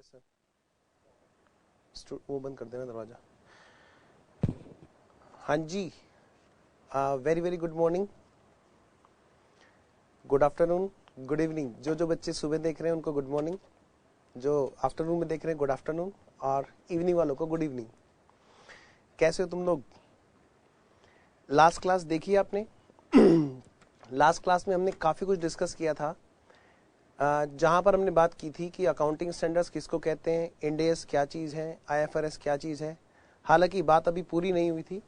Yes sir, वो बंद कर देना दरवाजा। हाँ जी, very very good morning, good afternoon, good evening. जो बच्चे सुबह देख रहे हैं उनको गुड मॉर्निंग, जो आफ्टरनून में देख रहे हैं गुड आफ्टरनून, और इवनिंग वालों को गुड इवनिंग। कैसे हो तुम लोग? लास्ट क्लास देखी आपने? लास्ट क्लास में हमने काफ़ी कुछ डिस्कस किया था, जहां पर हमने बात की थी कि अकाउंटिंग स्टैंडर्ड्स किसको कहते हैं, इंड एस क्या चीज़ है, IFRS क्या चीज़ है। हालांकि बात अभी पूरी नहीं हुई थी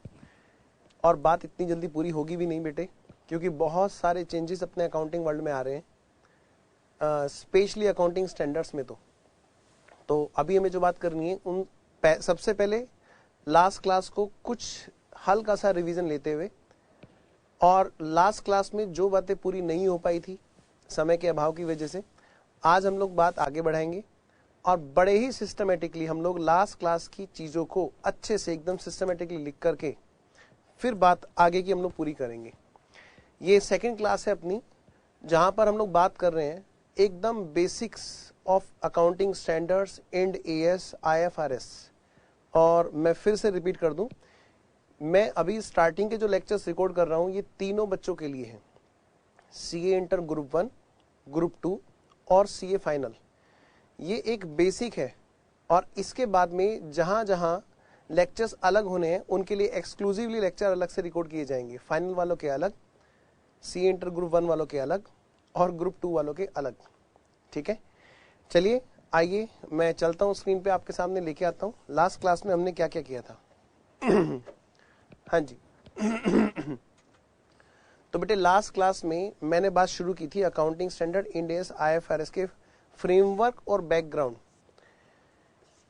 और बात इतनी जल्दी पूरी होगी भी नहीं बेटे, क्योंकि बहुत सारे चेंजेस अपने अकाउंटिंग वर्ल्ड में आ रहे हैं, स्पेशली अकाउंटिंग स्टैंडर्ड्स में। तो अभी हमें जो बात करनी है उन सबसे पहले लास्ट क्लास को कुछ हल्का सा रिवीजन लेते हुए, और लास्ट क्लास में जो बातें पूरी नहीं हो पाई थी समय के अभाव की वजह से, आज हम लोग बात आगे बढ़ाएंगे और बड़े ही सिस्टमेटिकली हम लोग लास्ट क्लास की चीज़ों को अच्छे से एकदम सिस्टमेटिकली लिख करके फिर बात आगे की हम लोग पूरी करेंगे। ये सेकंड क्लास है अपनी, जहां पर हम लोग बात कर रहे हैं एकदम basics of accounting standards, Ind AS, IFRS। और मैं फिर से रिपीट कर दूं, मैं अभी स्टार्टिंग के जो लेक्चर्स रिकॉर्ड कर रहा हूं ये तीनों बच्चों के लिए हैं, CA इंटर ग्रुप 1, ग्रुप 2 और CA फाइनल। ये एक बेसिक है, और इसके बाद में जहां जहां लेक्चर्स अलग होने हैं उनके लिए एक्सक्लूसिवली लेक्चर अलग से रिकॉर्ड किए जाएंगे। फाइनल वालों के अलग, CA इंटर ग्रुप 1 वालों के अलग और ग्रुप 2 वालों के अलग। ठीक है, चलिए आइए मैं चलता हूँ स्क्रीन पे, आपके सामने लेके आता हूँ लास्ट क्लास में हमने क्या क्या किया था। हाँ जी। तो बेटे लास्ट क्लास में मैंने बात शुरू की थी accounting standard, Ind AS, IFRS के फ्रेमवर्क और बैकग्राउंड।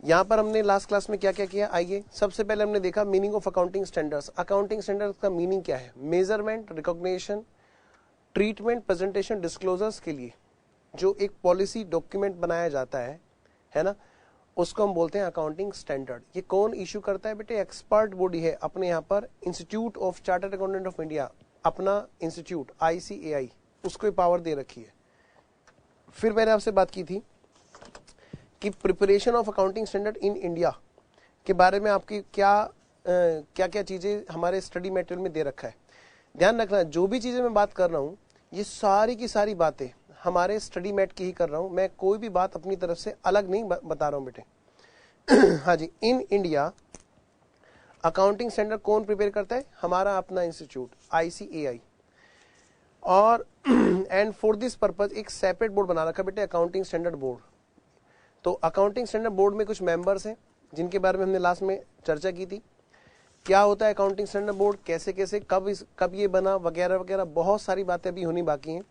यहां पर हमने लास्ट क्लास में क्या क्या किया, आइए सबसे पहले हमने देखा meaning of accounting standards. Accounting standards का मीनिंग क्या है? Measurement, recognition, treatment, presentation, disclosures के लिए जो एक पॉलिसी डॉक्यूमेंट बनाया जाता है ना, उसको हम बोलते हैं अकाउंटिंग स्टैंडर्ड। ये कौन इश्यू करता है बेटे? एक्सपर्ट बॉडी है अपने यहाँ पर, institute of chartered accountant of India, अपना इंस्टीट्यूट ICAI, उसको पावर दे रखी है। फिर मैंने आपसे बात की थी कि preparation of accounting standard in India के बारे में आपकी क्या क्या चीजें हमारे स्टडी मटेरियल में दे रखा है। ध्यान रखना, जो भी चीजें मैं बात कर रहा हूँ ये सारी की सारी बातें हमारे स्टडी मैट की ही कर रहा हूँ, मैं कोई भी बात अपनी तरफ से अलग नहीं बता रहा हूँ बेटे। हाँ जी, इन इंडिया अकाउंटिंग स्टैंडर्ड कौन प्रिपेयर करता है? हमारा अपना इंस्टीट्यूट ICAI। और एंड फॉर दिस पर्पज एक सेपरेट बोर्ड बना रखा बेटे, अकाउंटिंग स्टैंडर्ड बोर्ड। तो अकाउंटिंग स्टैंडर्ड बोर्ड में कुछ मेंबर्स हैं जिनके बारे में हमने लास्ट में चर्चा की थी। क्या होता है अकाउंटिंग स्टैंडर्ड बोर्ड, कैसे कैसे कब ये बना, वगैरह वगैरह, बहुत सारी बातें अभी होनी बाकी हैं।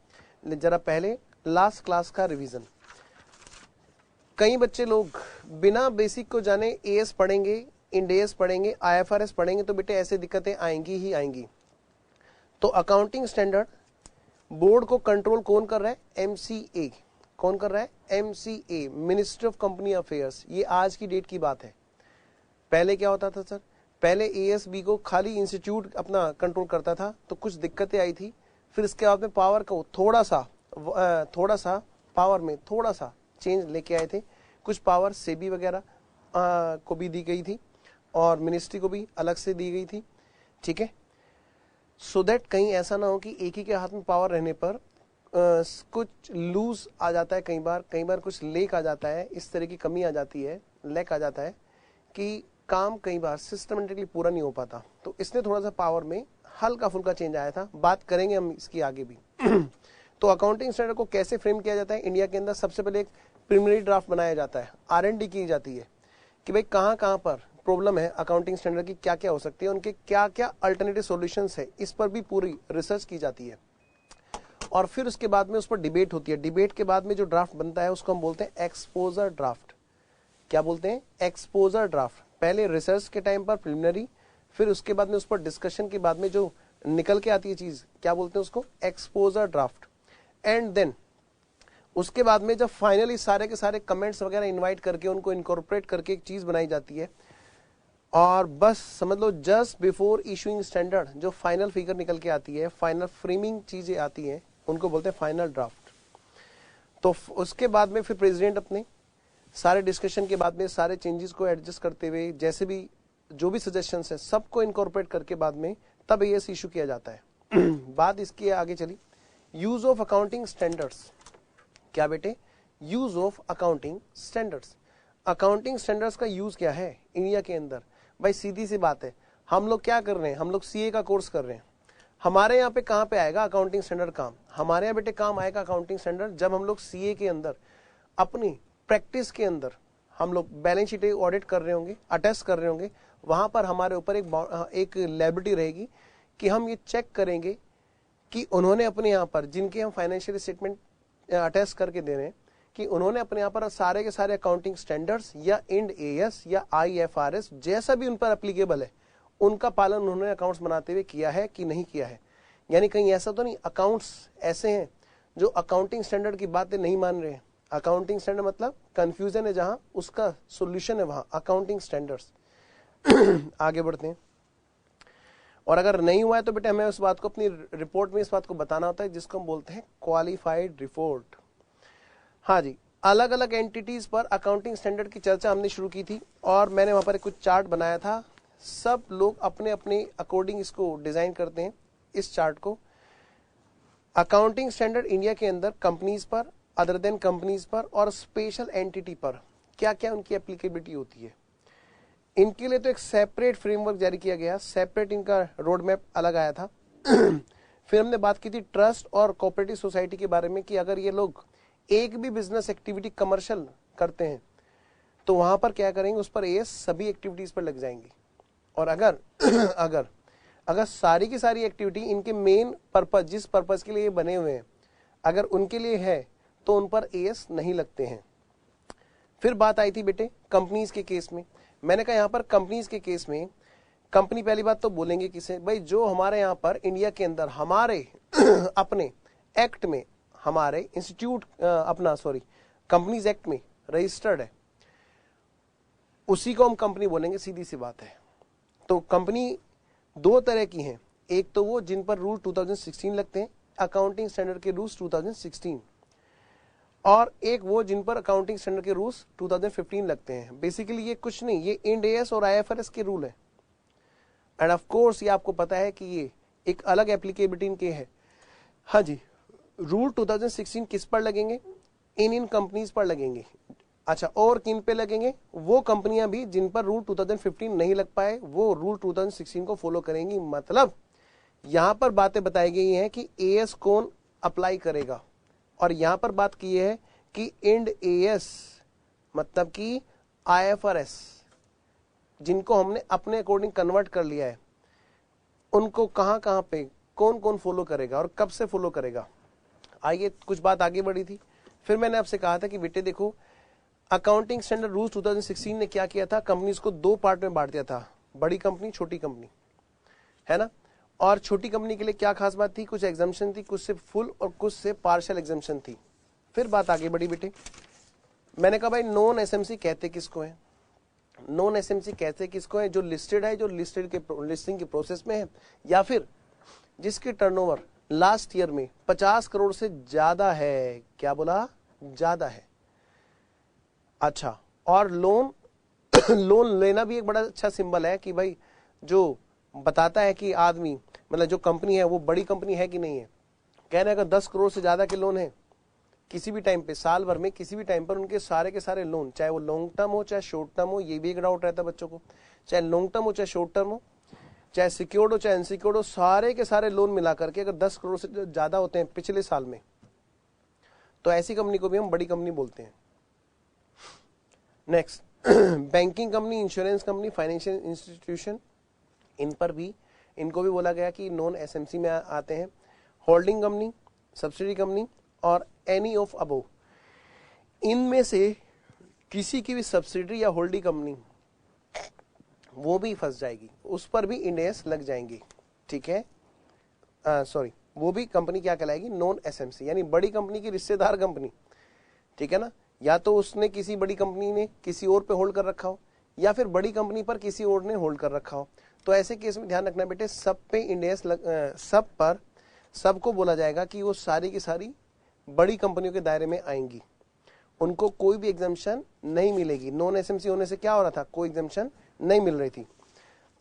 जरा पहले लास्ट क्लास का रिवीजन। कई बच्चे लोग बिना बेसिक को जाने AS पढ़ेंगे, इंड AS पढ़ेंगे, IFRS पढ़ेंगे, तो बेटे ऐसे दिक्कतें आएंगी ही आएंगी। तो अकाउंटिंग स्टैंडर्ड बोर्ड को कंट्रोल कौन कर रहा है? MCA। कौन कर रहा है? MCA, ministry of company affairs. ये आज की डेट की बात है। पहले क्या होता था सर? पहले ASB को खाली इंस्टीट्यूट अपना कंट्रोल करता था, तो कुछ दिक्कतें आई थी। फिर इसके बाद में पावर को थोड़ा सा पावर में थोड़ा सा चेंज लेके आए थे। कुछ पावर सेबी वगैरह को भी दी गई थी और मिनिस्ट्री को भी अलग से दी गई थी। ठीक है, सो दैट कहीं ऐसा ना हो कि एक ही के हाथ में पावर रहने पर कुछ लूज आ जाता है, कई बार कुछ लेक आ जाता है, इस तरह की कमी आ जाती है, लैक आ जाता है कि काम कई बार सिस्टमेटिकली पूरा नहीं हो पाता। तो इसने थोड़ा सा पावर में हल्का फुल्का चेंज आया था, बात करेंगे हम इसकी आगे भी। तो अकाउंटिंग स्टैंडर्ड को कैसे फ्रेम किया जाता है इंडिया के अंदर? सबसे पहले एक प्रिलिमिनरी ड्राफ्ट बनाया जाता है, R&D की जाती है कि भाई कहाँ कहाँ पर प्रॉब्लम है अकाउंटिंग स्टैंडर्ड की, क्या क्या हो सकती है, उनके क्या क्या अल्टरनेटिव सॉल्यूशंस है, इस पर भी पूरी रिसर्च की जाती है। और फिर उसके बाद में उस पर डिबेट होती है। डिबेट के बाद में जो ड्राफ्ट बनता है उसको हम बोलते हैं एक्सपोजर ड्राफ्ट। क्या बोलते हैं? Exposure draft. पहले रिसर्च के टाइम पर प्रिलिमिनरी, फिर उसके बाद में उस पर डिस्कशन के बाद में जो निकल के आती है चीज, क्या बोलते हैं उसको? Exposure draft. एंड देन उसके बाद में जब फाइनली सारे के सारे कमेंट्स वगैरह इनवाइट करके उनको इनकॉर्पोरेट करके एक चीज बनाई जाती है, और बस समझ लो जस्ट बिफोर इशूइंग स्टैंडर्ड जो फाइनल फिगर निकल के आती है, फाइनल फ्रेमिंग चीजें आती हैं, उनको बोलते हैं फाइनल ड्राफ्ट। तो उसके बाद में फिर प्रेसिडेंट अपने सारे डिस्कशन के बाद में सारे चेंजेस को एडजस्ट करते हुए जैसे भी जो भी सजेशंस है सबको इनकॉर्पोरेट करके बाद में तब एएस इशू किया जाता है। बात इसकी आगे चली, यूज ऑफ अकाउंटिंग स्टैंडर्ड्स। क्या बेटे? Use of accounting standards. Accounting standards का यूज क्या है इंडिया के अंदर? भाई सीधी सी बात है, हम लोग क्या कर रहे हैं, हम लोग सीए का कोर्स कर रहे हैं। हमारे यहाँ पे कहाँ पे आएगा अकाउंटिंग स्टैंडर्ड काम? हमारे यहाँ बेटे काम आएगा अकाउंटिंग स्टैंडर्ड जब हम लोग सीए के अंदर अपनी प्रैक्टिस के अंदर हम लोग बैलेंस शीट ऑडिट कर रहे होंगे, अटेस्ट कर रहे होंगे, वहां पर हमारे ऊपर एक लायबिलिटी रहेगी कि हम ये चेक करेंगे कि उन्होंने अपने यहाँ पर जिनके हम फाइनेंशियल स्टेटमेंट अटेस्ट करके दे रहे हैं कि उन्होंने अपने यहाँ पर सारे के सारे अकाउंटिंग स्टैंडर्ड्स या इंड एएस या आईएफआरएस जैसा भी उन पर एप्लीकेबल है उनका पालन उन्होंने अकाउंट्स बनाते हुए किया है कि नहीं किया है। यानी कहीं ऐसा तो नहीं अकाउंट्स ऐसे हैं जो अकाउंटिंग स्टैंडर्ड की बातें नहीं मान रहे हैं। अकाउंटिंग स्टैंडर्ड मतलब कंफ्यूजन है जहां, उसका सॉल्यूशन है वहां अकाउंटिंग स्टैंडर्ड्स। आगे बढ़ते हैं। और अगर नहीं हुआ है तो बेटे हमें उस बात को अपनी रिपोर्ट में इस बात को बताना होता है जिसको हम बोलते हैं क्वालिफाइड रिपोर्ट। हाँ जी, अलग अलग एंटिटीज पर अकाउंटिंग स्टैंडर्ड की चर्चा हमने शुरू की थी और मैंने वहां पर कुछ चार्ट बनाया था। सब लोग अपने अपने अकॉर्डिंग इसको डिजाइन करते हैं इस चार्ट को। अकाउंटिंग स्टैंडर्ड इंडिया के अंदर कंपनीज पर, अदर देन कंपनीज पर और स्पेशल एंटिटी पर क्या क्या उनकी एप्लीकेबिलिटी होती है। इनके लिए तो एक सेपरेट फ्रेमवर्क जारी किया गया, सेपरेट इनका रोड मैप अलग आया था। फिर हमने बात की थी ट्रस्ट और कोऑपरेटिव सोसाइटी के बारे में कि अगर ये लोग एक भी बिजनेस एक्टिविटी कमर्शियल करते हैं तो वहां पर क्या करेंगे, उस पर एएस सभी एक्टिविटीज पर लग जाएंगी। और अगर अगर सारी की सारी एक्टिविटी इनके मेन पर्पज, जिस पर्पज के लिए बने हुए हैं, अगर उनके लिए है तो उन पर एएस नहीं लगते हैं। फिर बात आई थी बेटे कंपनीज के केस में। मैंने कहा यहाँ पर कंपनीज के केस में कंपनी पहली बात तो बोलेंगे किसे, भाई जो हमारे यहाँ पर इंडिया के अंदर हमारे अपने एक्ट में, हमारे इंस्टीट्यूट कंपनीज एक्ट में रजिस्टर्ड है उसी को हम कंपनी बोलेंगे, सीधी सी बात है। तो कंपनी दो तरह की हैं, एक तो वो जिन पर रूल 2016 लगते हैं, अकाउंटिंग स्टैंडर्ड के रूल्स 2016, और एक वो जिन पर अकाउंटिंग स्टैंडर्ड के रूल्स 2015 लगते हैं। बेसिकली ये कुछ नहीं, ये इंड एएस और आईएफआरएस के रूल है। एंड ऑफ कोर्स ये आपको पता है कि ये एक अलग एप्लीकेबिलिटी इनके है। हाँ जी, रूल 2016 किस पर लगेंगे? इन कंपनीज पर लगेंगे। अच्छा, और किन पे लगेंगे? वो कंपनियां भी जिन पर रूल 2015 नहीं लग पाए वो रूल 2016 को फॉलो करेंगी। मतलब यहां पर बातें बताई गई हैं कि एएस कौन अप्लाई करेगा, और यहां पर बात की है कि इंड एएस मतलब कि आईएफआरएस जिनको हमने अपने अकॉर्डिंग कन्वर्ट कर लिया है, उनको कहां कहां पे कौन कौन फॉलो करेगा और कब से फॉलो करेगा। आइए, कुछ बात आगे बढ़ी थी। फिर मैंने आपसे कहा था कि बेटे देखो, अकाउंटिंग स्टैंडर्ड रूल्स 2016 ने क्या किया था, कंपनीज को दो पार्ट में बांट दिया था, बड़ी कंपनी, छोटी कंपनी, है ना। और छोटी कंपनी के लिए क्या खास बात थी, कुछ एग्जाम्पशन थी, कुछ से फुल और कुछ से पार्शियल एग्जाम्पशन थी। फिर बात आगे बढ़ी बेटे, मैंने कहा भाई नॉन एसएमसी कहते किसको है? नॉन एसएमसी कहते किसको है? जो लिस्टेड है, जो लिस्टेड के लिस्टिंग के प्रोसेस में है, या फिर जिसकी टर्नओवर लास्ट ईयर में 50 करोड़ से ज्यादा है। क्या बोला? ज्यादा है। अच्छा, और लोन लोन लेना भी एक बड़ा अच्छा सिंबल है कि भाई जो बताता है कि आदमी, मतलब जो कंपनी है वो बड़ी कंपनी है कि नहीं है। कहने अगर 10 करोड़ से ज्यादा के लोन है किसी भी टाइम पे, साल भर में किसी भी टाइम पर उनके सारे के सारे लोन, चाहे वो लॉन्ग टर्म हो चाहे शॉर्ट टर्म हो, ये भी एक डाउट रहता है बच्चों को, चाहे लॉन्ग टर्म हो चाहे शॉर्ट टर्म हो, चाहे सिक्योर्ड हो चाहे अनसिक्योर्ड हो, सारे के सारे लोन मिला करके अगर 10 करोड़ से ज्यादा होते हैं पिछले साल में, तो ऐसी कंपनी को भी हम बड़ी कंपनी बोलते हैं। Next, banking company, insurance company, financial institution, इन पर भी, इनको भी बोला गया कि नॉन एसएमसी में आते हैं। होल्डिंग कंपनी, सब्सिडी कंपनी और एनी ऑफ अबोव, इनमें से किसी की भी सब्सिडी या होल्डिंग कंपनी वो भी फंस जाएगी, उस पर भी इंड एएस लग जाएंगी। ठीक है, सॉरी, वो भी कंपनी क्या कहलाएगी? नॉन एसएमसी, यानी बड़ी कंपनी की रिश्तेदार कंपनी। ठीक है ना, या तो उसने किसी बड़ी कंपनी ने किसी और पे होल्ड कर रखा हो, या फिर बड़ी कंपनी पर किसी और ने होल्ड कर रखा हो। तो ऐसे केस में ध्यान रखना बेटे, सब पे इंड एएस सब पर सबको बोला जाएगा कि वो सारी की सारी बड़ी कंपनियों के दायरे में आएंगी। उनको कोई भी एग्जाम्शन नहीं मिलेगी। नॉन एसएमसी होने से क्या हो रहा था, कोई एग्जाम्शन नहीं मिल रही थी।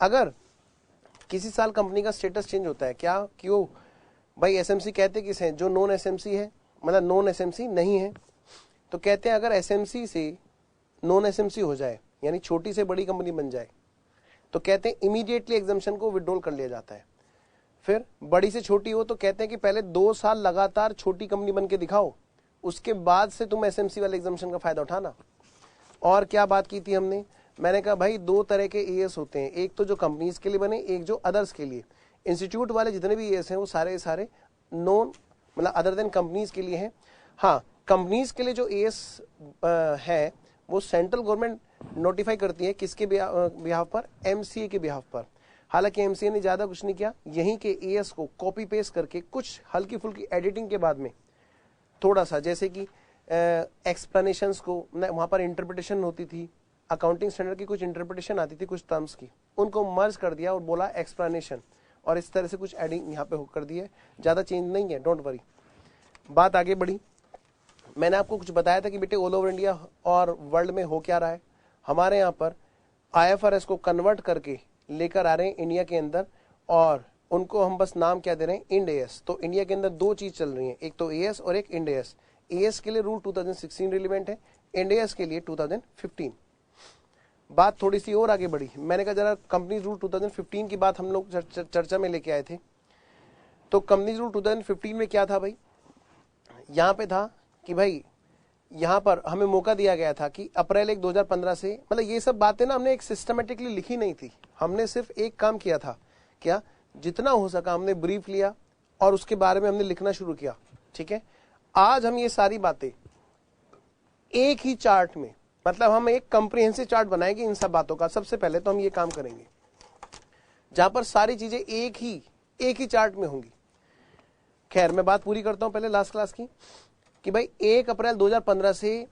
अगर किसी साल कंपनी का स्टेटस चेंज होता है, क्या क्यों भाई, एसएमसी कहते किस हैं, जो नॉन एसएमसी है, मतलब नॉन एसएमसी नहीं है, तो कहते हैं अगर एसएमसी से नॉन एसएमसी हो जाए, यानी छोटी से बड़ी कंपनी बन जाए, तो कहते हैं इमीडिएटली एग्जाम्शन को विड्रॉल कर लिया जाता है। फिर बड़ी से छोटी हो तो कहते हैं कि पहले 2 साल लगातार छोटी कंपनी बन के दिखाओ, उसके बाद से तुम एसएमसी वाले एग्जाम्शन का फायदा उठाना। और क्या बात की थी हमने, मैंने कहा भाई 2 तरह के एएस होते हैं, एक तो जो कंपनीज के लिए बने, एक जो अदर्स के लिए। इंस्टीट्यूट वाले जितने भी एएस हैं वो सारे नॉन, मतलब अदर देन कंपनीज के लिए हैं। हाँ, कंपनीज के लिए जो एएस है वो सेंट्रल गवर्नमेंट नोटिफाई करती है, किसके बिहाफ पर, एमसीए के बिहाफ पर। हालांकि एमसीए ने ज्यादा कुछ नहीं किया, यहीं के एएस को कॉपी पेस्ट करके कुछ हल्की फुल्की एडिटिंग के बाद में थोड़ा सा, जैसे कि एक्सप्लेनेशंस को वहां पर इंटरप्रिटेशन होती थी, अकाउंटिंग स्टैंडर्ड की कुछ इंटरप्रिटेशन आती थी कुछ टर्म्स की, उनको मर्ज कर दिया और बोला एक्सप्लेनेशन, और इस तरह से कुछ एडिंग यहाँ पे कर दी है, ज्यादा चेंज नहीं है, डोंट वरी। बात आगे बढ़ी, मैंने आपको कुछ बताया था कि बेटे ऑल ओवर इंडिया और वर्ल्ड में हो क्या रहा है। हमारे यहाँ पर आईएफआरएस को कन्वर्ट करके लेकर आ रहे हैं इंडिया के अंदर, और उनको हम बस नाम क्या दे रहे हैं, इंड एएस। तो इंडिया के अंदर 2 चीज चल रही है, एक तो एएस और एक इंड एएस। एएस के लिए रूल 2016 रिलेवेंट है, इंड एएस के लिए 2015। बात थोड़ी सी और आगे बढ़ी, मैंने कहा जरा कंपनीज रूल 2015 की बात हम लोग चर्चा में लेके आए थे। तो कंपनीज रूल 2015 में क्या था भाई, यहाँ पे था कि भाई यहाँ पर हमें मौका दिया गया था कि अप्रैल 1 2015 से, मतलब ये सब बातें ना हमने एक सिस्टमेटिकली लिखी नहीं थी, हमने सिर्फ एक काम किया था, क्या, जितना हो सका हमने ब्रीफ लिया और उसके बारे में हमने लिखना शुरू किया। ठीक है, आज हम ये सारी बातें एक ही चार्ट में, मतलब हम एक कंप्रिहेंसिव चार्ट बनाएंगे इन सब बातों का। सबसे पहले तो हम ये काम करेंगे जहां पर सारी चीजें एक ही चार्ट में होंगी। खैर, मैं बात पूरी करता हूं पहले लास्ट क्लास की, कि भाई 1 अप्रैल 2015 से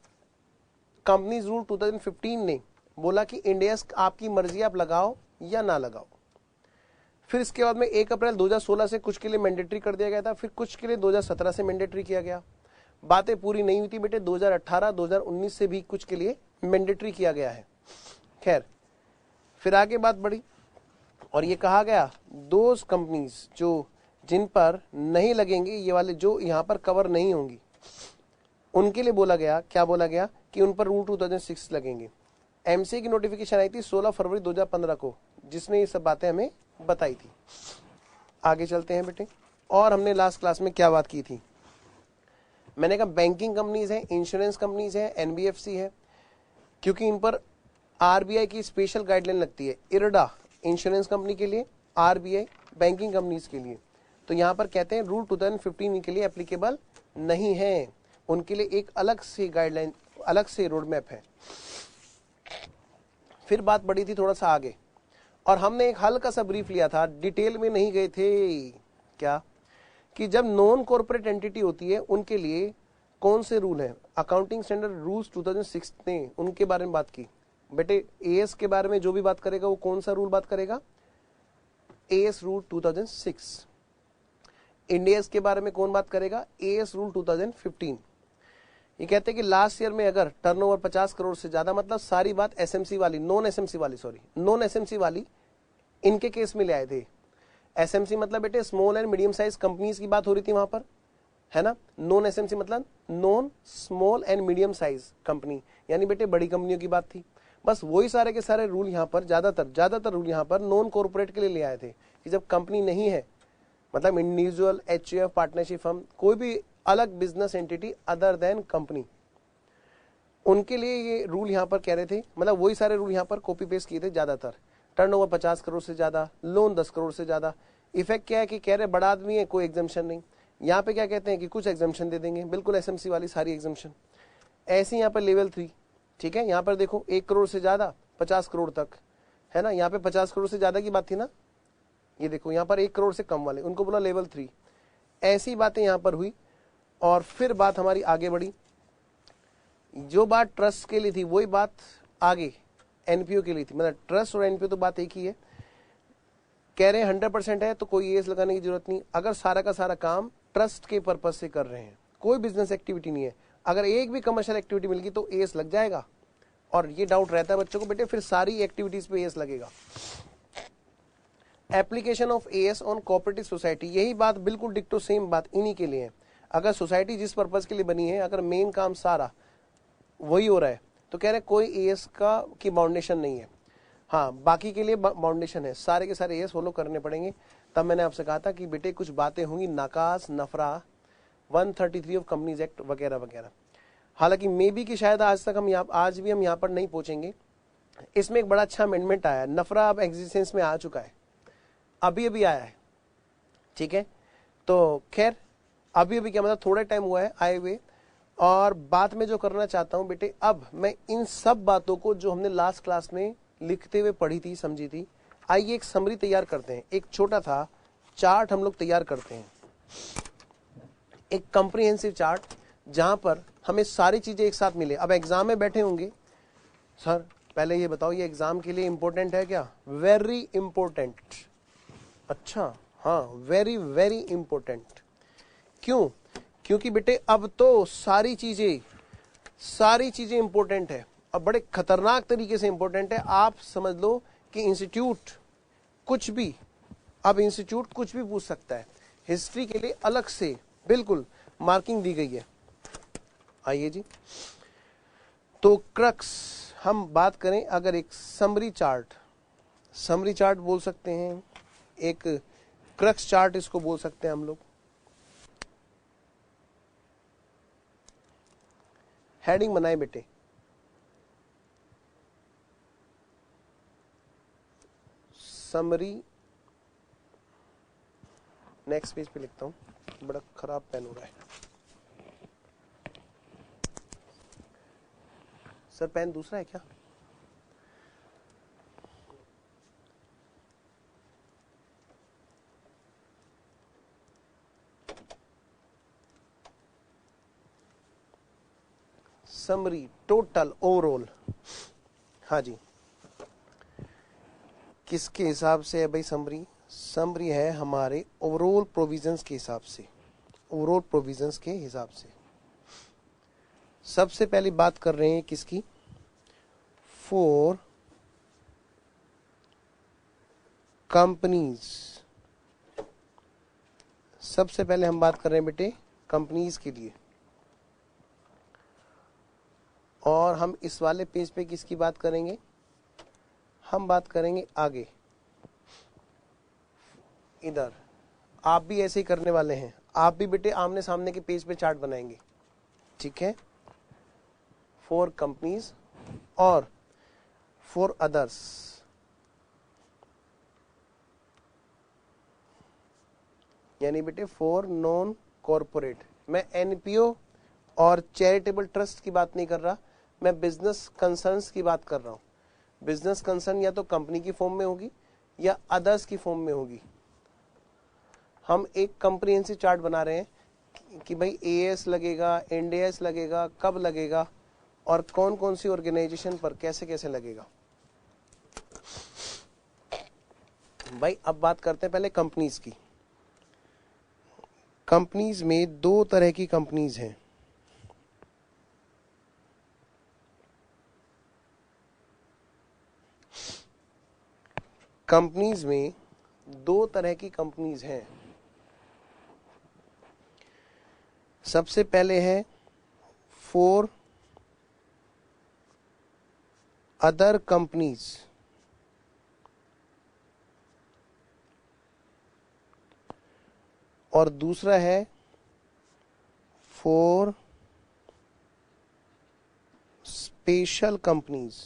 कंपनीज रूल 2015 ने बोला कि इंड एएस आपकी मर्जी, आप लगाओ या ना लगाओ। फिर इसके बाद में 1 अप्रैल 2016 से कुछ के लिए मैंडेटरी कर दिया गया था, फिर कुछ के लिए 2017 से मैंडेटरी किया गया। बातें पूरी नहीं हुई थी बेटे, 2018 2019 से भी कुछ के लिए मैंडेटरी किया गया है। खैर, फिर आगे बात बढ़ी और ये कहा गया दो कंपनीज जो जिन पर नहीं लगेंगे, ये वाले जो यहाँ पर कवर नहीं होंगी, उनके लिए बोला गया, क्या बोला गया कि उन पर रूल 2006 लगेंगे। एमसीए की नोटिफिकेशन आई थी 16 फरवरी 2015 को, जिसने ये सब बातें हमें बताई थी। आगे चलते हैं बेटे, और हमने लास्ट क्लास में क्या बात की थी, मैंने कहा बैंकिंग कंपनीज है, इंश्योरेंस कंपनीज है, एनबीएफसी है, क्योंकि इन पर आरबीआई की स्पेशल गाइडलाइन लगती है। इरडा इंश्योरेंस कंपनी के लिए, आरबीआई बैंकिंग कंपनीज के लिए। तो यहां पर कहते हैं रूल 2015 के लिए एप्लीकेबल नहीं है, उनके लिए एक अलग से गाइडलाइन, अलग से रोड मैप है। फिर बात बढ़ी थी थोड़ा सा आगे, और हमने एक हल्का सा ब्रीफ लिया था, डिटेल में नहीं गए थे। क्या कि जब नॉन कॉर्पोरेट एंटिटी होती है उनके लिए कौन से रूल हैं, अकाउंटिंग स्टैंडर्ड रूल्स 2006 ने उनके बारे में बात की। बेटे एएस के बारे में जो भी बात करेगा वो कौन सा रूल बात करेगा, एएस रूल 2006। इंडियस के बारे में कौन बात करेगा, एएस रूल 2015। ये कहते हैं कि लास्ट ईयर में अगर टर्नओवर 50 करोड़ से ज्यादा, मतलब सारी बात एसएमसी वाली, नॉन एसएमसी वाली इनके केस में ले आए थे। एसएमसी मतलब बेटे small and medium size companies की बात हो रही थी वहां पर, है ना। नॉन एसएमसी मतलब non small and medium size company, यानी बेटे बड़ी कंपनियों की बात थी। बस वही सारे के सारे रूल यहाँ पर, ज्यादातर रूल यहाँ पर नॉन कॉर्पोरेट के लिए ले आए थे, कि जब कंपनी नहीं है, मतलब इंडिविजुअल, एचयूएफ, पार्टनरशिप फर्म, कोई भी अलग business entity other than company, उनके लिए ये रूल यहाँ पर कह रहे थे। मतलब वही सारे रूल यहाँ पर कॉपी पेस्ट किए थे ज्यादातर। टर्नओवर 50 करोड़ से ज्यादा, लोन 10 करोड़ से ज्यादा। इफेक्ट क्या है कि कह रहे बड़ा आदमी है, कोई एग्जाम्शन नहीं। यहाँ पे क्या कहते हैं कि कुछ एग्जाम्शन दे देंगे, बिल्कुल एसएमसी वाली सारी एग्जाम्शन। ऐसे यहाँ पर लेवल 3, ठीक है। यहाँ पर देखो 1 करोड़ से ज्यादा 50 करोड़ तक, है ना। यहाँ पे 50 करोड़ से ज्यादा की बात थी ना, ये देखो यहाँ पर 1 करोड़ से कम वाले, उनको बोला लेवल 3। ऐसी बातें यहाँ पर हुई। और फिर बात हमारी आगे बढ़ी, जो बात ट्रस्ट के लिए थी वही बात आगे एनपीओ के लिए थी। मतलब ट्रस्ट और एनपीओ तो बात एक ही है। कह रहे हैं 100% है तो कोई एस लगाने की जरूरत नहीं। अगर सारा का सारा काम ट्रस्ट के पर्पज से कर रहे हैं, कोई बिजनेस एक्टिविटी नहीं है, अगर एक भी कमर्शियल एक्टिविटी मिल गई तो एएस लग जाएगा, और ये डाउट रहता है बच्चों को बेटे फिर सारी एक्टिविटीज पे एएस लगेगा। Application of as on cooperative society, यही बात बिल्कुल डिक्टो सेम बात इन्हीं के लिए है। अगर सोसाइटी जिस पर्पज के लिए बनी है, अगर मेन काम सारा वही हो रहा है तो कह रहे कोई एएस की बाउंडेशन नहीं है। हाँ, बाकी के लिए बाउंडेशन है, सारे के सारे एएस फॉलो करने पड़ेंगे। तब मैंने आपसे कहा था कि बेटे कुछ बातें होंगी नाकास, नफरा, 133 ऑफ कंपनीज एक्ट वगैरह वगैरह। हालांकि मे बी कि शायद आज भी हम यहाँ पर नहीं पहुंचेंगे। इसमें एक बड़ा अच्छा अमेंडमेंट आया, नफरा अब एग्जिस्टेंस में आ चुका है, अभी अभी आया है, ठीक है। तो खैर अभी अभी क्या मतलब थोड़ा टाइम हुआ है आए हुए। और बात मैं जो करना चाहता हूं बेटे, अब मैं इन सब बातों को जो हमने लास्ट क्लास में लिखते हुए पढ़ी थी, समझी थी, आइए एक समरी तैयार करते हैं। एक छोटा था चार्ट हम लोग तैयार करते हैं, एक कॉम्प्रिहेंसिव चार्ट जहां पर हमें सारी चीजें एक साथ मिले। अब एग्जाम में बैठे होंगे, सर पहले ये बताओ ये एग्जाम के लिए इंपॉर्टेंट है क्या? Very important. अच्छा, हाँ, वेरी वेरी इंपॉर्टेंट। क्यों? क्योंकि बेटे अब तो सारी चीजें इंपॉर्टेंट है, अब बड़े खतरनाक तरीके से इंपॉर्टेंट है। आप समझ लो कि इंस्टीट्यूट कुछ भी पूछ सकता है। हिस्ट्री के लिए अलग से बिल्कुल मार्किंग दी गई है। आइए जी, तो क्रक्स हम बात करें, अगर एक समरी चार्ट बोल सकते हैं, एक क्रक्स चार्ट इसको बोल सकते हैं हम लोग। हेडिंग बनाए बेटे, समरी। नेक्स्ट पेज पे लिखता हूं, बड़ा खराब पेन हो रहा है सर, पेन दूसरा है क्या? Summary, total, overall. हाँ जी, किसके हिसाब से है भाई समरी? समरी है हमारे ओवरऑल प्रोविजंस के हिसाब से, सबसे पहली बात कर रहे हैं किसकी? For companies. सबसे पहले हम बात कर रहे हैं बेटे कंपनीज के लिए, और हम इस वाले पेज पे किसकी बात करेंगे? हम बात करेंगे आगे इधर। आप भी ऐसे ही करने वाले हैं, आप भी बेटे आमने सामने के पेज पे चार्ट बनाएंगे, ठीक है? फॉर कंपनीज और फॉर अदर्स। यानी बेटे फॉर नॉन कॉर्पोरेट। मैं एनपीओ और चैरिटेबल ट्रस्ट की बात नहीं कर रहा, मैं बिजनेस कंसर्न्स की बात कर रहा हूं। बिजनेस कंसर्न या तो कंपनी की फॉर्म में होगी या अदर्स की फॉर्म में होगी। हम एक कंप्रिहेंसिव चार्ट बना रहे हैं कि भाई एएस लगेगा, इंडेस लगेगा, कब लगेगा और कौन कौन सी ऑर्गेनाइजेशन पर कैसे कैसे लगेगा। भाई अब बात करते हैं पहले कंपनीज की। कंपनीज में दो तरह की कंपनीज हैं। कंपनीज में दो तरह की कंपनीज हैं। सबसे पहले है फॉर अदर कंपनीज, और दूसरा है for special companies.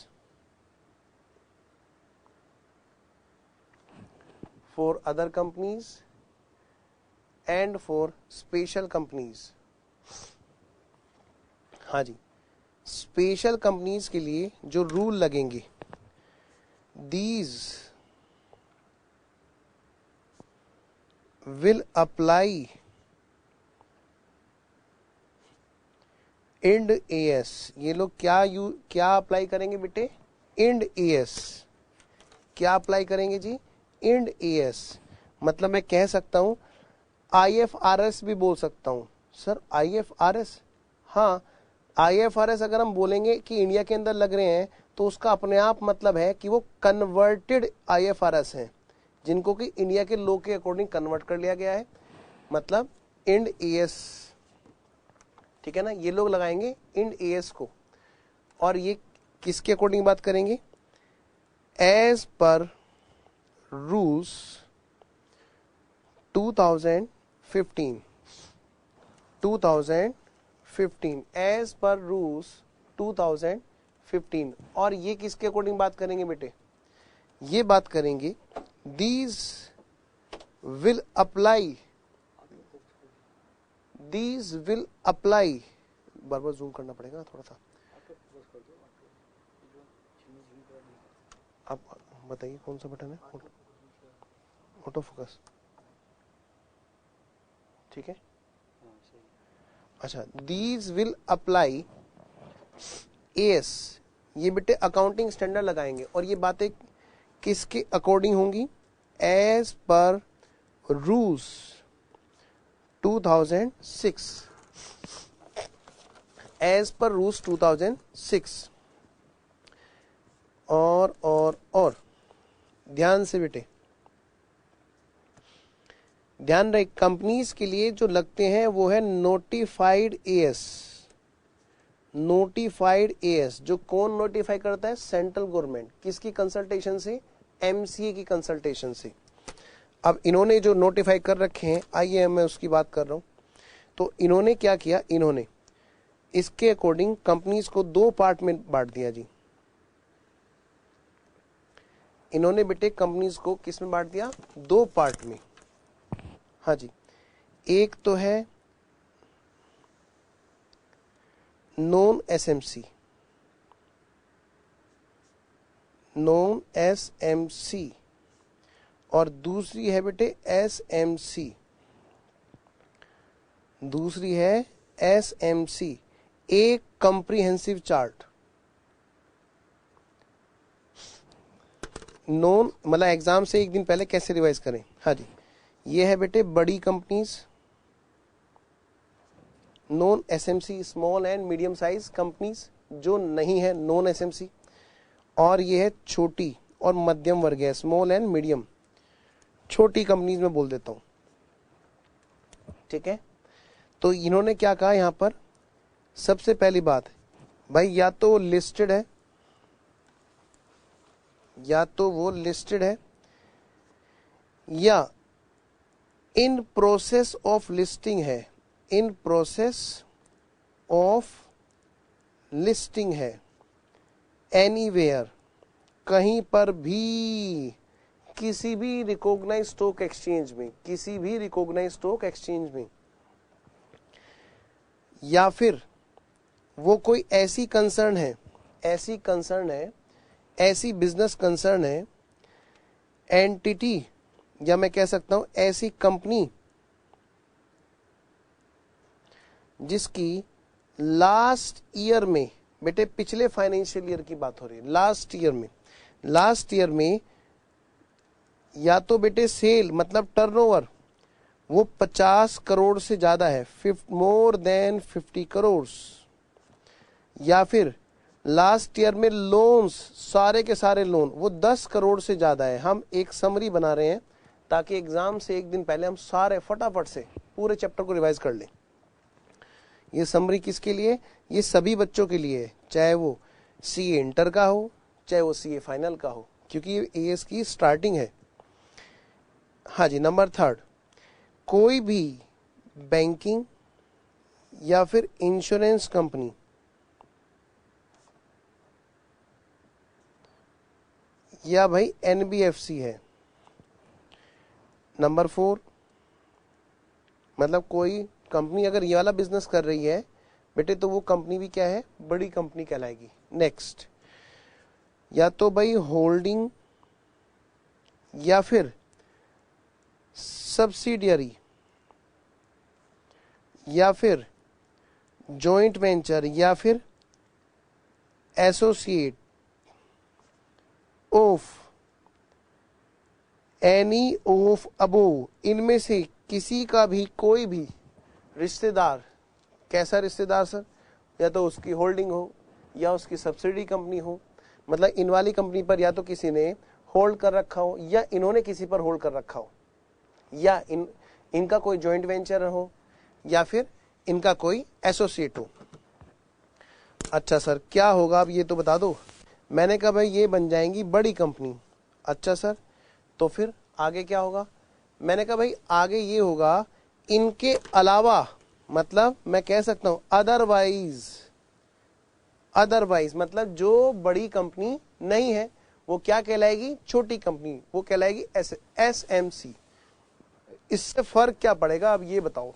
For other companies and for special companies. हाँ जी, स्पेशल कंपनीज के लिए जो रूल लगेंगे, these will apply Ind as. ये लोग क्या अप्लाई करेंगे बेटे? Ind AS. क्या अप्लाई करेंगे जी? Ind AS. मतलब मैं कह सकता हूं आईएफआरएस भी बोल सकता हूं। Sir IFRS? हाँ, IFRS अगर हम बोलेंगे कि इंडिया के अंदर लग रहे हैं तो उसका अपने आप मतलब है कि वो कन्वर्टेड IFRS हैं, जिनको कि इंडिया के लॉ के अकॉर्डिंग कन्वर्ट कर लिया गया है, मतलब इंड AS, ठीक है ना। ये लोग लगाएंगे इंड AS को, और ये किसके अकॉर्डिंग बात करेंगे, as per rules 2015 as per rules 2015। और ये किसके अकॉर्डिंग बात करेंगे बेटे, ये बात करेंगे these will apply, bar bar zoom करना पड़ेगा थोड़ा सा। आप बताइए कौन सा बटन है, ऑटो फोकस, ठीक है। अच्छा, दीज विल अप्लाई AS, ये बेटे अकाउंटिंग स्टैंडर्ड लगाएंगे, और ये बातें किसके अकॉर्डिंग होंगी, as per rules 2006, as per rules 2006। और ध्यान से बेटे, ध्यान रहे, कंपनीज के लिए जो लगते हैं वो है नोटिफाइड AS। नोटिफाइड AS जो कौन नोटिफाई करता है, सेंट्रल गवर्नमेंट, किसकी कंसल्टेशन से, MCA की कंसल्टेशन से। अब इन्होंने जो नोटिफाई कर रखे हैं, आइए मैं उसकी बात कर रहा हूं। तो इन्होंने क्या किया, इन्होंने इसके अकॉर्डिंग कंपनीज को दो पार्ट में बांट दिया जी। इन्होंने बेटे कंपनीज को किस में बांट दिया, दो पार्ट में। हाँ जी, एक तो है नॉन SMC, और दूसरी है बेटे SMC, दूसरी है SMC, एक कंप्रीहेंसिव चार्ट। नॉन मतलब एग्जाम से एक दिन पहले कैसे रिवाइज करें। हाँ जी, ये है बेटे बड़ी companies, non SMC small and medium size companies जो नहीं है नॉन SMC, और ये है छोटी और मध्यम वर्ग है, स्मॉल एंड मीडियम, छोटी कंपनीज में बोल देता हूं, ठीक है। तो इन्होंने क्या कहा यहां पर, सबसे पहली बात भाई, या तो वो लिस्टेड है, या इन प्रोसेस ऑफ लिस्टिंग है, इन प्रोसेस ऑफ लिस्टिंग है, एनीवेयर, कहीं पर भी, किसी भी रिकॉग्नाइज्ड स्टॉक एक्सचेंज में, किसी भी रिकॉग्नाइज्ड स्टॉक एक्सचेंज में, या फिर वो कोई ऐसी कंसर्न है, ऐसी बिजनेस कंसर्न है, एंटिटी, या मैं कह सकता हूं ऐसी कंपनी जिसकी लास्ट ईयर में, बेटे पिछले फाइनेंशियल ईयर की बात हो रही है, लास्ट ईयर में या तो बेटे सेल मतलब टर्नओवर वो 50 करोड़ से ज्यादा है, मोर देन 50 करोड़, या फिर लास्ट ईयर में लोन्स, सारे के सारे लोन वो 10 करोड़ से ज्यादा है। हम एक समरी बना रहे हैं ताकि एग्जाम से एक दिन पहले हम सारे फटाफट से पूरे चैप्टर को रिवाइज कर लें। ये समरी किसके लिए, ये सभी बच्चों के लिए है, चाहे वो CA इंटर का हो, चाहे वो CA फाइनल का हो, क्योंकि ये AS की स्टार्टिंग है। हाँ जी, नंबर 3, कोई भी बैंकिंग या फिर इंश्योरेंस कंपनी या भाई NBFC है। नंबर 4, मतलब कोई कंपनी अगर ये वाला बिजनेस कर रही है बेटे तो वो कंपनी भी क्या है, बड़ी कंपनी कहलाएगी। नेक्स्ट, या तो भाई होल्डिंग या फिर सब्सिडियरी या फिर जॉइंट वेंचर या फिर associate of any of above, इनमें से किसी का भी कोई भी रिश्तेदार, कैसा रिश्तेदार सर, या तो उसकी होल्डिंग हो या उसकी सब्सिडी कंपनी हो, मतलब इन वाली कंपनी पर या तो किसी ने होल्ड कर रखा हो या इन्होंने किसी पर होल्ड कर रखा हो, या इनका कोई जॉइंट वेंचर हो या फिर इनका कोई एसोसिएट हो। अच्छा सर क्या होगा अब ये तो बता दो। मैंने कहा भाई ये बन जाएंगी बड़ी कंपनी। अच्छा सर तो फिर आगे क्या होगा? मैंने कहा भाई आगे ये होगा इनके अलावा, मतलब मैं कह सकता हूं अदरवाइज मतलब जो बड़ी कंपनी नहीं है वो क्या कहलाएगी? छोटी कंपनी, वो कहलाएगी SMC। इससे फर्क क्या पड़ेगा अब ये बताओ।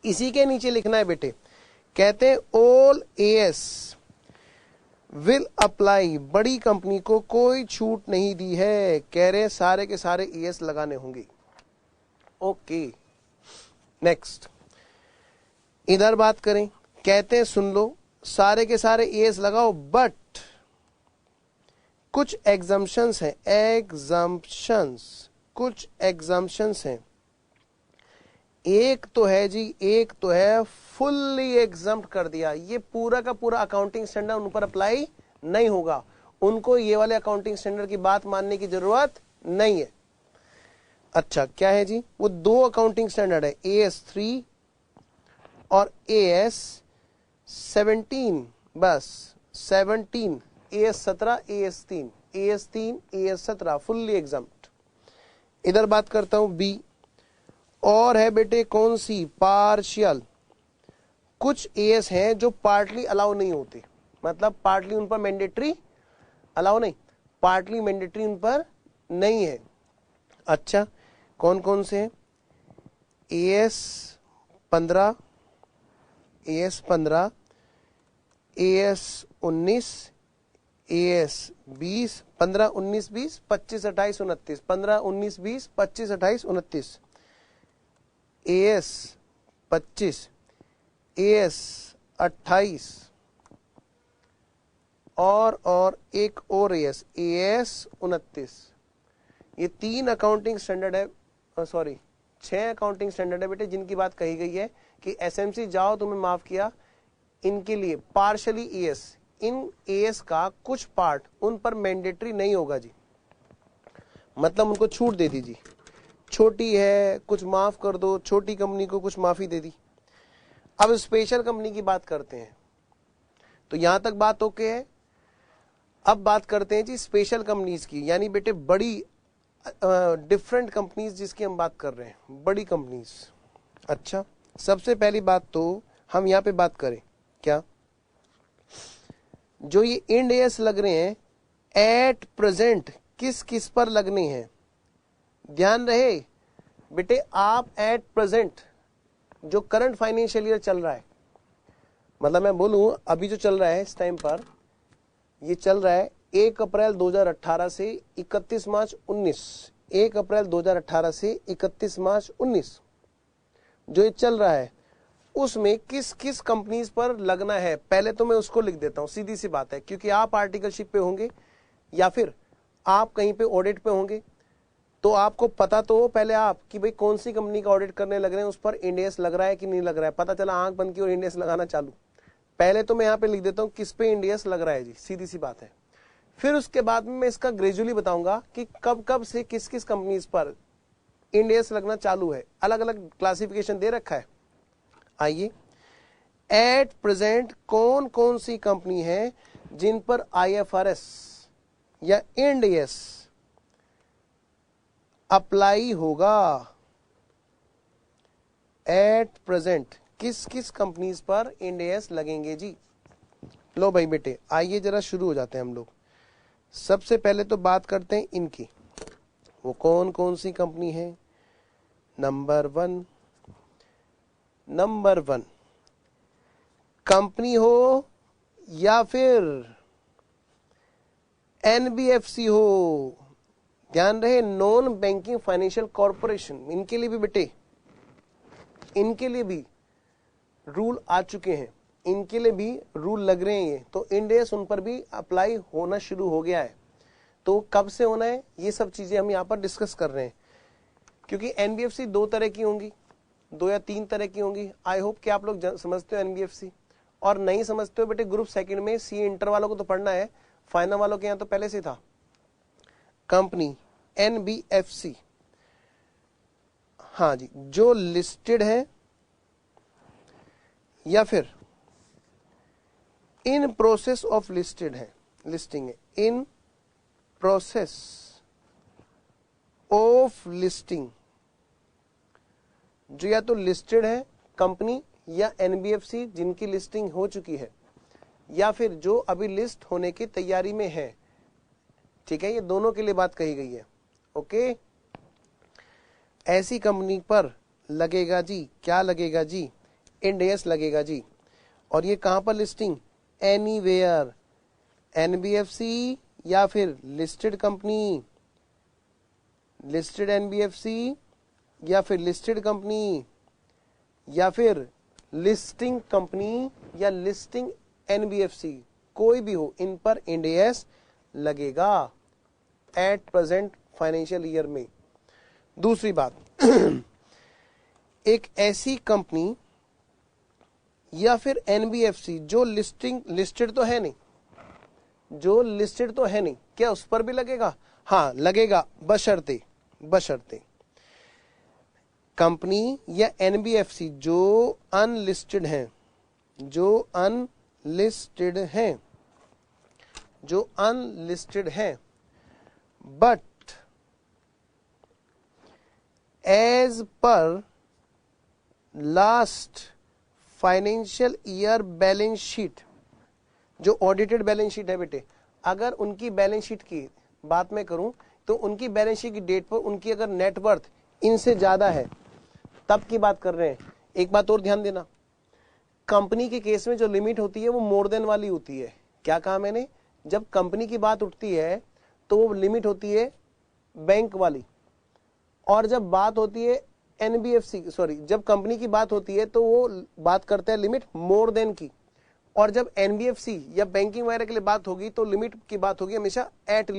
इसी के नीचे लिखना है बेटे, कहते हैं ऑल AS विल अप्लाई, बड़ी कंपनी को कोई छूट नहीं दी है, कह रहे सारे के सारे AS लगाने होंगे। ओके नेक्स्ट, इधर बात करें, कहते हैं सुन लो सारे के सारे AS लगाओ, बट कुछ एग्जम्पशंस हैं, कुछ एग्जम्पशंस हैं। एक तो है जी, एक तो है फुल्ली एग्जम्प्ट कर दिया, ये पूरा का पूरा अकाउंटिंग स्टैंडर्ड उन पर अप्लाई नहीं होगा, उनको ये वाले अकाउंटिंग स्टैंडर्ड की बात मानने की जरूरत नहीं है। अच्छा क्या है जी? वो दो अकाउंटिंग स्टैंडर्ड है, AS3 और AS17, बस 17, AS17, AS3, AS17 fully exempt. इधर बात करता हूं B, और है बेटे कौन सी? पार्शियल। कुछ AS हैं जो पार्टली अलाउ नहीं होते, मतलब पार्टली उन पर मैंडेटरी अलाउ नहीं, पार्टली मैंडेटरी उन पर नहीं है। अच्छा कौन कौन से हैं? AS15, AS15, AS19, AS20, 15, 19, 20, 25, 28, 29, 15, 19, 20, 25, 28, 29, AS25, AS28 और एक और AS29। ये 3 अकाउंटिंग स्टैंडर्ड है, सॉरी 6 अकाउंटिंग स्टैंडर्ड है बेटे, जिनकी बात कही गई है कि SMC जाओ तुम्हें माफ किया, इनके लिए पार्शली AS, इन AS का कुछ पार्ट उन पर मैंडेटरी नहीं होगा जी, मतलब उनको छूट दे दीजिए, छोटी है कुछ माफ कर दो, छोटी कंपनी को कुछ माफी दे दी। अब स्पेशल कंपनी की बात करते हैं, तो यहां तक बात ओके है। अब बात करते हैं जी स्पेशल कंपनीज की, यानी बेटे बड़ी डिफरेंट कंपनीज जिसकी हम बात कर रहे हैं, बड़ी कंपनीज। अच्छा सबसे पहली बात तो हम यहां पे बात करें क्या, जो ये इंड AS लग रहे हैं एट प्रेजेंट किस किस पर लगने हैं? ध्यान रहे बेटे, आप एट प्रेजेंट जो करंट फाइनेंशियल ईयर चल रहा है, मतलब मैं बोलूं अभी जो चल रहा है इस टाइम पर, ये चल रहा है 1 अप्रैल 2018 से 31 मार्च 19, 1 अप्रैल 2018 से 31 मार्च 19 जो ये चल रहा है, उसमें किस किस कंपनीज पर लगना है पहले तो मैं उसको लिख देता हूं, सीधी सी बात है, क्योंकि आप आर्टिकलशिप पे होंगे या फिर आप कहीं पे ऑडिट पे होंगे, तो आपको पता तो हो पहले आप कि भाई कौन सी कंपनी का ऑडिट करने लग रहे हैं, उस पर इंड AS लग रहा है कि नहीं लग रहा है, पता चला आंख बंद की और इंड AS लगाना चालू। पहले तो मैं यहाँ पे लिख देता हूँ किस पे इंड AS लग रहा है जी, सीधी सी बात है। फिर उसके बाद में मैं इसका ग्रेजुअली बताऊंगा कि कब कब से किस किस कंपनीज पर इंड AS लगना चालू है, अलग अलग क्लासिफिकेशन दे रखा है। आइए एट प्रेजेंट कौन कौन सी कंपनी है जिन पर IFRS या इंड AS अप्लाई होगा? एट प्रेजेंट किस किस कंपनीज पर इंड AS लगेंगे जी? लो भाई बेटे आइए जरा शुरू हो जाते हैं हम लोग। सबसे पहले तो बात करते हैं इनकी, वो कौन कौन सी कंपनी है। नंबर वन कंपनी हो या फिर NBFC हो, ध्यान रहे नॉन बैंकिंग फाइनेंशियल कॉरपोरेशन, इनके लिए भी बेटे, इनके लिए भी रूल आ चुके हैं, इनके लिए भी रूल लग रहे हैं, ये तो इंड AS उन पर भी अप्लाई होना शुरू हो गया है। तो कब से होना है ये सब चीजें हम यहाँ पर डिस्कस कर रहे हैं, क्योंकि NBFC 2 तरह की होंगी, 2 या 3 तरह की होंगी। आई होप कि आप लोग समझते हो NBFC, और नहीं समझते हो बेटे ग्रुप सेकंड में सी इंटर वालों को तो पढ़ना है, फाइनल वालों के यहाँ तो पहले से था। कंपनी NBFC, हाँ जी, जो लिस्टेड है या फिर इन प्रोसेस ऑफ लिस्टेड है, लिस्टिंग है, इन प्रोसेस ऑफ लिस्टिंग, जो या तो लिस्टेड है कंपनी या NBFC जिनकी लिस्टिंग हो चुकी है, या फिर जो अभी लिस्ट होने की तैयारी में है। ठीक है, ये दोनों के लिए बात कही गई है। ओके, ऐसी कंपनी पर लगेगा जी, क्या लगेगा जी, इंड एस लगेगा जी। और ये कहां पर लिस्टिंग, एनीवेयर, NBFC या फिर लिस्टेड कंपनी, लिस्टेड NBFC या फिर लिस्टेड कंपनी या फिर लिस्टिंग कंपनी या लिस्टिंग NBFC, कोई भी हो, इन पर इंड एस लगेगा एट प्रेजेंट फाइनेंशियल ईयर में। दूसरी बात एक ऐसी कंपनी या फिर NBFC जो लिस्टेड तो है नहीं, जो लिस्टेड तो है नहीं, क्या उस पर भी लगेगा? हाँ लगेगा, बशर्ते कंपनी या NBFC जो अनलिस्टेड हैं, जो अनलिस्टेड हैं, but as per last financial year balance sheet, जो ऑडिटेड बैलेंस शीट है बेटे, अगर उनकी बैलेंस शीट की बात मैं करूं तो उनकी बैलेंस शीट की डेट पर उनकी अगर नेटवर्थ इनसे ज्यादा है तब की बात कर रहे हैं। एक बात और ध्यान देना, कंपनी के केस में जो लिमिट होती है वो मोर देन वाली होती है। क्या कहा मैंने, जब कंपनी की बात उठती है तो वो लिमिट होती है बैंक वाली, और जब बात होती है जब कंपनी की बात होती है तो वो बात करता है लिमिट मोर देन की, और जब NBFC या बैंकिंग वगैरह के लिए बात होगी तो लिमिट की बात होगी हमेशा एट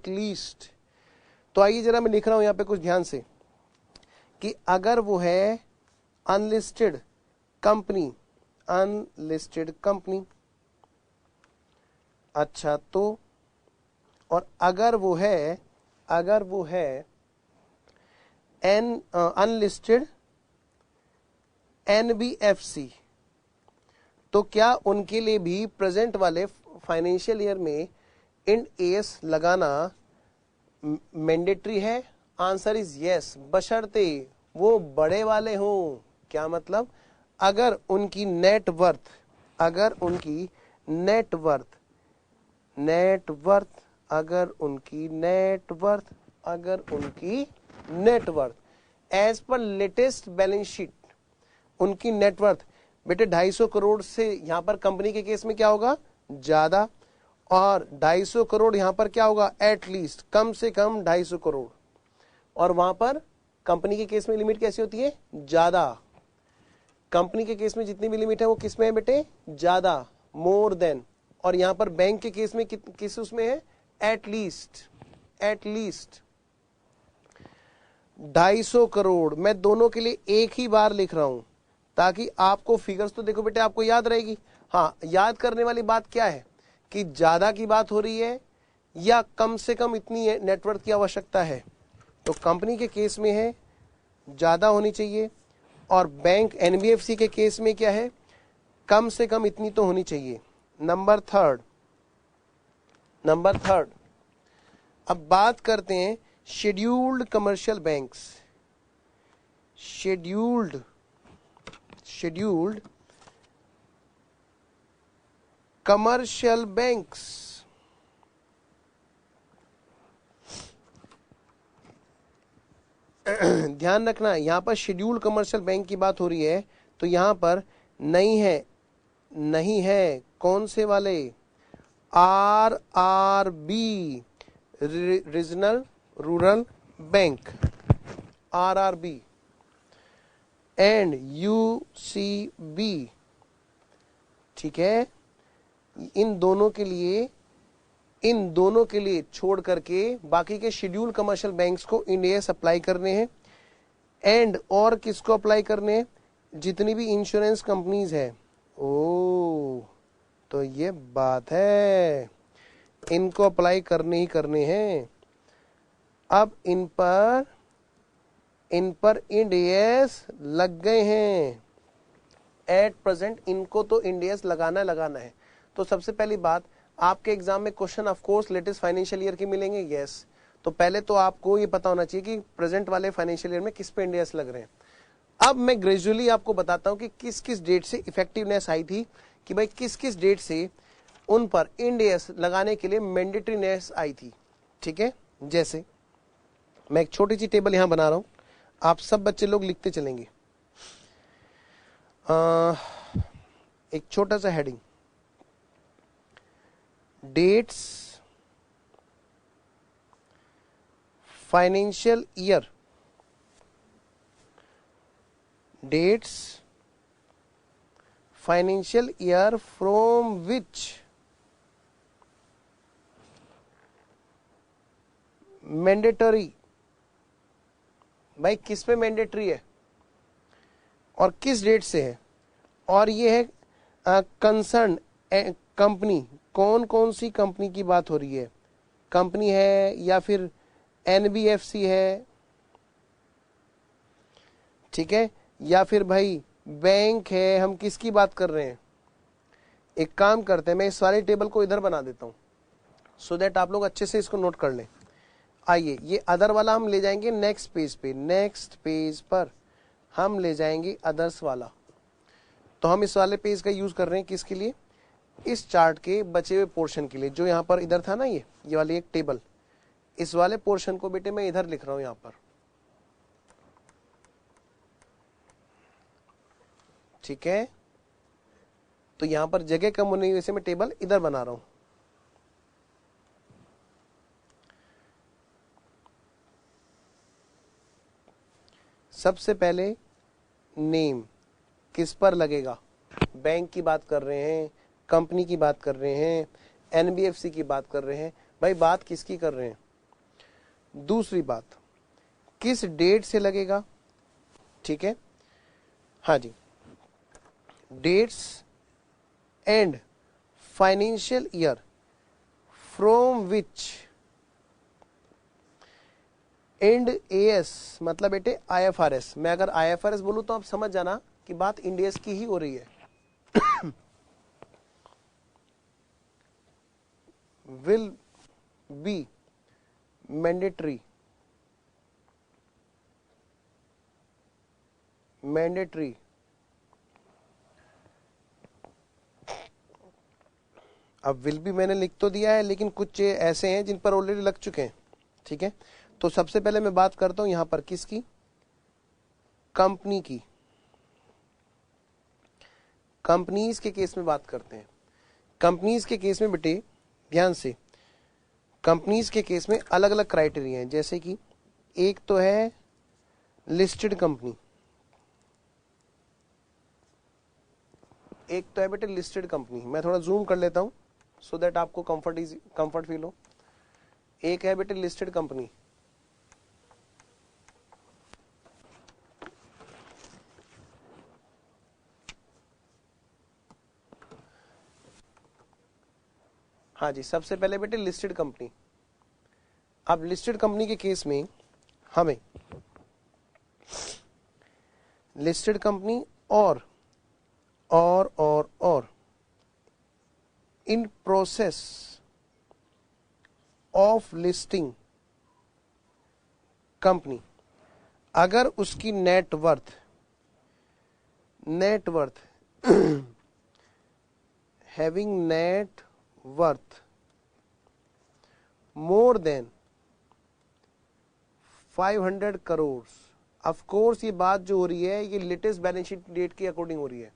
लीस्ट। तो आइए जरा मैं लिख रहा हूं यहां पे कुछ ध्यान से कि अगर वो है अनलिस्टेड कंपनी, अच्छा तो, और अगर वो है अनलिस्टेड NBFC, तो क्या उनके लिए भी प्रेजेंट वाले फाइनेंशियल ईयर में इंड एस लगाना मैंडेटरी है? आंसर इज यस, बशर्ते वो बड़े वाले हों। क्या मतलब, अगर उनकी net worth as per latest balance sheet, उनकी नेटवर्थ बेटे 250 करोड़ से यहां पर कंपनी के केस में क्या होगा, ज्यादा, और 250 करोड़ यहां पर क्या होगा, एट लीस्ट, कम से कम 250 करोड़, और वहां पर कंपनी के केस में लिमिट कैसी होती है, ज्यादा। कंपनी के केस में जितनी भी लिमिट है वो किस में है बेटे, ज्यादा, मोर देन, और यहां पर बैंक के केस में किस उसमें है, एट लीस्ट 250 करोड़। मैं दोनों के लिए एक ही बार लिख रहा हूं ताकि आपको फिगर्स तो देखो बेटे आपको याद रहेगी। हाँ, याद करने वाली बात क्या है कि ज्यादा की बात हो रही है या कम से कम इतनी नेटवर्क की आवश्यकता है। तो कंपनी के केस में है ज्यादा होनी चाहिए, और बैंक NBFC के केस में क्या है, कम से कम इतनी तो होनी चाहिए। नंबर थर्ड, अब बात करते हैं scheduled commercial banks. Scheduled commercial banks, ध्यान रखना यहां पर शेड्यूल्ड कमर्शियल बैंक की बात हो रही है, तो यहां पर नहीं है कौन से वाले, RRB, regional rural bank, RRB and UCB। ठीक है, इन दोनों के लिए छोड़ करके बाकी के शेड्यूल कमर्शियल बैंक्स को इंड एस अप्लाई करने हैं। एंड और किसको अप्लाई करने हैं, जितनी भी इंश्योरेंस कंपनीज है ओ, तो ये बात है, इनको अप्लाई करने ही करने हैं। अब इन पर इंड एस लग गए हैं। एट प्रेजेंट इनको तो इंड एस लगाना है। तो सबसे पहली बात, आपके एग्जाम में question of course latest financial year के मिलेंगे, यस। तो पहले तो आपको ये पता होना चाहिए कि प्रेजेंट वाले फाइनेंशियल ईयर में किस पे इंड एस लग रहे हैं। अब मैं ग्रेजुअली आपको बताता हूं कि किस किस डेट से इफेक्टिवनेस आई थी, कि भाई किस किस डेट से उन पर इंड एस लगाने के लिए मैंडेटरीनेस आई थी। ठीक है, जैसे मैं एक छोटी सी टेबल यहां बना रहा हूं, आप सब बच्चे लोग लिखते चलेंगे। एक छोटा सा heading, dates financial year, dates financial year from which mandatory, भाई किस पे मैंडेटरी है और किस डेट से है, और ये है कंसर्न कंपनी, कौन कौन सी कंपनी की बात हो रही है, कंपनी है या फिर एनबीएफसी है, ठीक है, या फिर भाई बैंक है, हम किसकी बात कर रहे हैं। एक काम करते हैं, मैं इस वाली टेबल को इधर बना देता हूं सो दैट आप लोग अच्छे से इसको नोट कर लें। आइए, ये अदर वाला हम ले जाएंगे नेक्स्ट पेज पे, नेक्स्ट पेज पर हम ले जाएंगे अदर्स वाला। तो हम इस वाले पेज का यूज कर रहे हैं किसके लिए, इस चार्ट के बचे हुए पोर्शन के लिए, जो यहां पर इधर था ना, ये वाली एक टेबल, इस वाले पोर्शन को बेटे मैं इधर लिख रहा हूं यहां पर। ठीक है, तो यहां पर जगह कम होने की वजह से मैं टेबल इधर बना रहा हूं। सबसे पहले नेम किस पर लगेगा, बैंक की बात कर रहे हैं, कंपनी की बात कर रहे हैं, एनबीएफसी की बात कर रहे हैं, भाई बात किसकी कर रहे हैं। दूसरी बात, किस डेट से लगेगा, ठीक है, हाँ जी, dates and financial year from which Ind AS, मतलब बेटे आईएफआरएस, मैं अगर आईएफआरएस बोलूं तो आप समझ जाना कि बात इंड एस की ही हो रही है। विल बी मैंडेटरी, अब विल भी मैंने लिख तो दिया है, लेकिन कुछ ऐसे हैं जिन पर ऑलरेडी लग चुके हैं। ठीक है, तो सबसे पहले मैं बात करता हूं यहां पर किसकी, कंपनी की। कंपनीज के केस में बात करते हैं। कंपनीज के केस में बेटे ध्यान से, कंपनीज के केस में अलग अलग क्राइटेरिया हैं, जैसे कि एक तो है लिस्टेड कंपनी, एक तो है बेटे लिस्टेड कंपनी। मैं थोड़ा जूम कर लेता हूं सो दैट आपको कंफर्ट फील हो। एक है बेटे लिस्टेड कंपनी, हाँ जी, सबसे पहले बेटे लिस्टेड कंपनी। अब लिस्टेड कंपनी के केस में हमें लिस्टेड कंपनी और in process of listing company, अगर उसकी net worth having net worth more than 500 crore, of course ये बात जो हो रही है ये लेटेस्ट बैलेंस शीट डेट के अकॉर्डिंग हो रही है।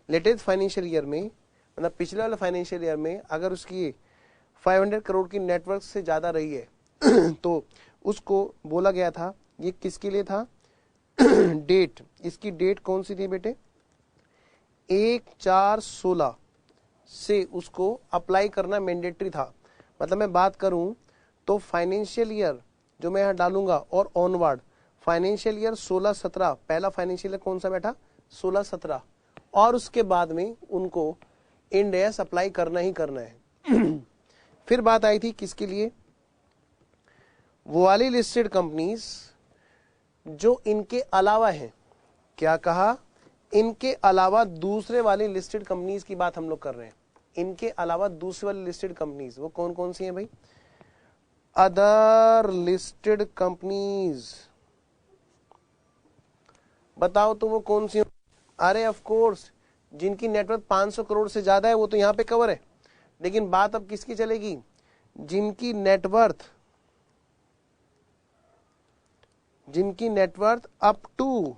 लेटेस्ट फाइनेंशियल ईयर में, मतलब पिछले वाले फाइनेंशियल ईयर में अगर उसकी 500 करोड़ की नेटवर्थ से ज्यादा रही है तो उसको बोला गया था, ये किसके लिए था डेट, इसकी डेट कौन सी थी बेटे, 1/4/16 से उसको अप्लाई करना मैंडेटरी था। मतलब मैं बात करूं तो फाइनेंशियल ईयर जो मैं यहां डालूंगा और ऑनवर्ड, फाइनेंशियल ईयर 16-17, पहला फाइनेंशियल ईयर कौन सा बैठा 16-17, और उसके बाद में उनको इंड एस अप्लाई करना ही करना है। फिर बात आई थी किसके लिए, वो वाली लिस्टेड कंपनीज जो इनके अलावा हैं। क्या कहा, इनके अलावा दूसरे वाली लिस्टेड कंपनीज की बात हम लोग कर रहे हैं। इनके अलावा दूसरी वाली लिस्टेड कंपनीज वो कौन कौन सी हैं भाई, अदर लिस्टेड कंपनीज। बताओ तो वो कौन सी। अरे ऑफ कोर्स जिनकी नेटवर्थ 500 करोड़ से ज्यादा है वो तो यहां पे कवर है, लेकिन बात अब किसकी चलेगी, जिनकी नेटवर्थ अप टू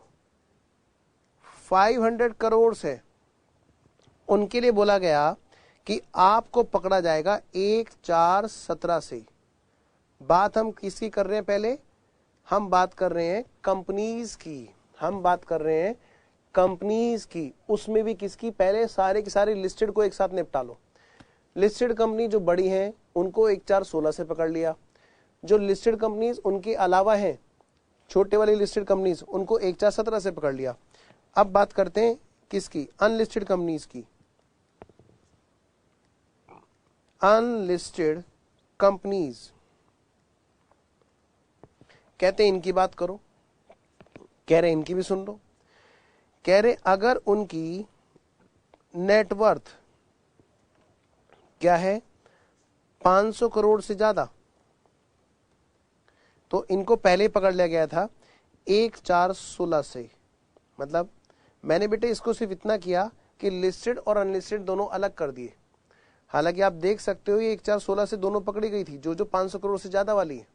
500 करोड़ है, उनके लिए बोला गया कि आपको पकड़ा जाएगा 1,4,17 से। बात हम किसकी कर रहे हैं, पहले हम बात कर रहे हैं कंपनीज की, हम बात कर रहे हैं कंपनीज की, उसमें भी किसकी, पहले सारे की सारी लिस्टेड को एक साथ निपटा लो। लिस्टेड कंपनी जो बड़ी हैं उनको 1,4,16 से पकड़ लिया, जो लिस्टेड कंपनीज उनके अलावा हैं छोटे वाली लिस्टेड कंपनीज उनको 1,4,17 से पकड़ लिया। अब बात करते हैं किसकी, अनलिस्टेड कंपनीज की। अनलिस्टेड कंपनीज कहते हैं इनकी बात करो, कह रहे इनकी भी सुन लो। कह रहे अगर उनकी नेटवर्थ क्या है 500 करोड़ से ज्यादा, तो इनको पहले ही पकड़ लिया गया था 1,4,16 से। मतलब मैंने बेटे इसको सिर्फ इतना किया कि लिस्टेड और अनलिस्टेड दोनों अलग कर दिए। हालांकि आप देख सकते हो ये 1,4,16 से दोनों पकड़ी गई थी, जो 500 करोड़ से ज्यादा वाली है,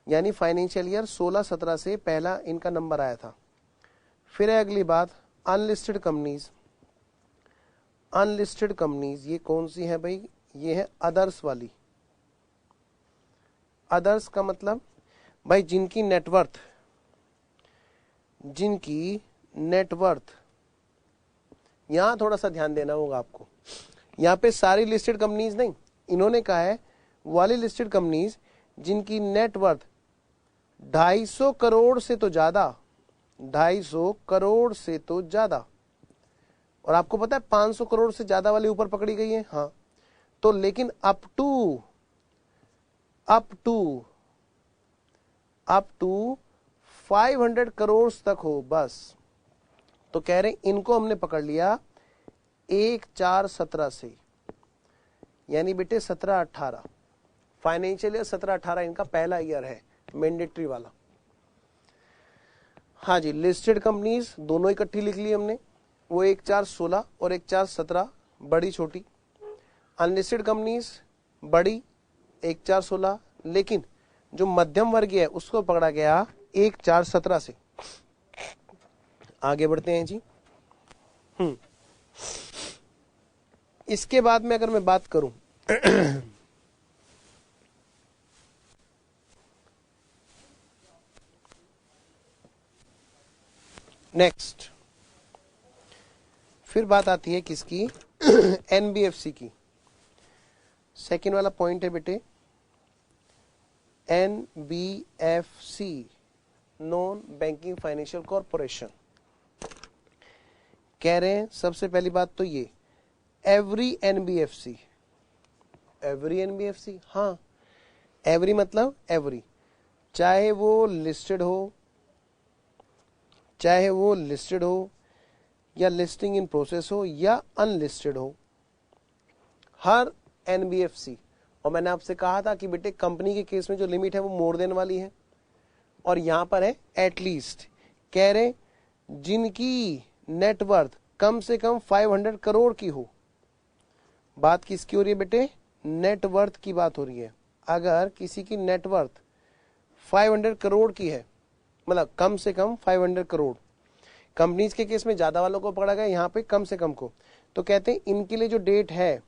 यानी फाइनेंशियल ईयर 16-17 से पहला इनका नंबर आया था। फिर है अगली बात अनलिस्टेड कंपनीज। अनलिस्टेड कंपनीज ये कौन सी है भाई, ये है अदर्स वाली। अदर्स का मतलब भाई जिनकी नेटवर्थ यहां थोड़ा सा ध्यान देना होगा आपको। यहां पे सारी लिस्टेड कंपनीज नहीं, इन्होंने कहा है वाली लिस्टेड कंपनीज जिनकी नेटवर्थ 250 करोड़ से तो ज्यादा, 250 करोड़ से तो ज्यादा। और आपको पता है 500 करोड़ से ज्यादा वाली ऊपर पकड़ी गई है, हाँ। तो लेकिन अप टू 500 करोड़ तक हो बस, तो कह रहे इनको हमने पकड़ लिया 1,4,17 से, यानी बेटे 17-18 फाइनेंशियल ईयर 17-18 इनका पहला ईयर है मैंडेटरी वाला। हाँ जी, लिस्टेड कंपनीज दोनों इकट्ठी लिख ली हमने, वो 1,4,16 और 1,4,17 बड़ी छोटी। अनलिस्टेड कंपनीज बड़ी 1,4,16, लेकिन जो मध्यम वर्गीय है उसको पकड़ा गया 1,4,17 से। आगे बढ़ते हैं जी। इसके बाद में अगर मैं बात करूं नेक्स्ट, फिर बात आती है किसकी, एनबीएफसी की। सेकेंड वाला पॉइंट है बेटे NBFC, non banking financial corporation. कह रहे हैं सबसे पहली बात तो ये एवरी एनबीएफसी, हाँ एवरी मतलब एवरी, चाहे वो लिस्टेड हो या लिस्टिंग इन प्रोसेस हो या अनलिस्टेड हो, हर एनबीएफसी। और मैंने आपसे कहा था कि बेटे कंपनी के केस में जो लिमिट है वो मोर देन वाली है, और यहां पर है एटलीस्ट। कह रहे जिनकी नेटवर्थ कम से कम 500 करोड़ की हो। बात किसकी हो रही है बेटे, नेटवर्थ की बात हो रही है। अगर किसी की नेटवर्थ 500 करोड़ की है, मतलब कम से कम 500 करोड़, कंपनीज के केस में ज्यादा वालों को पकड़ा गया, यहां पे कम से कम को, तो कहते हैं इनके लिए जो डेट है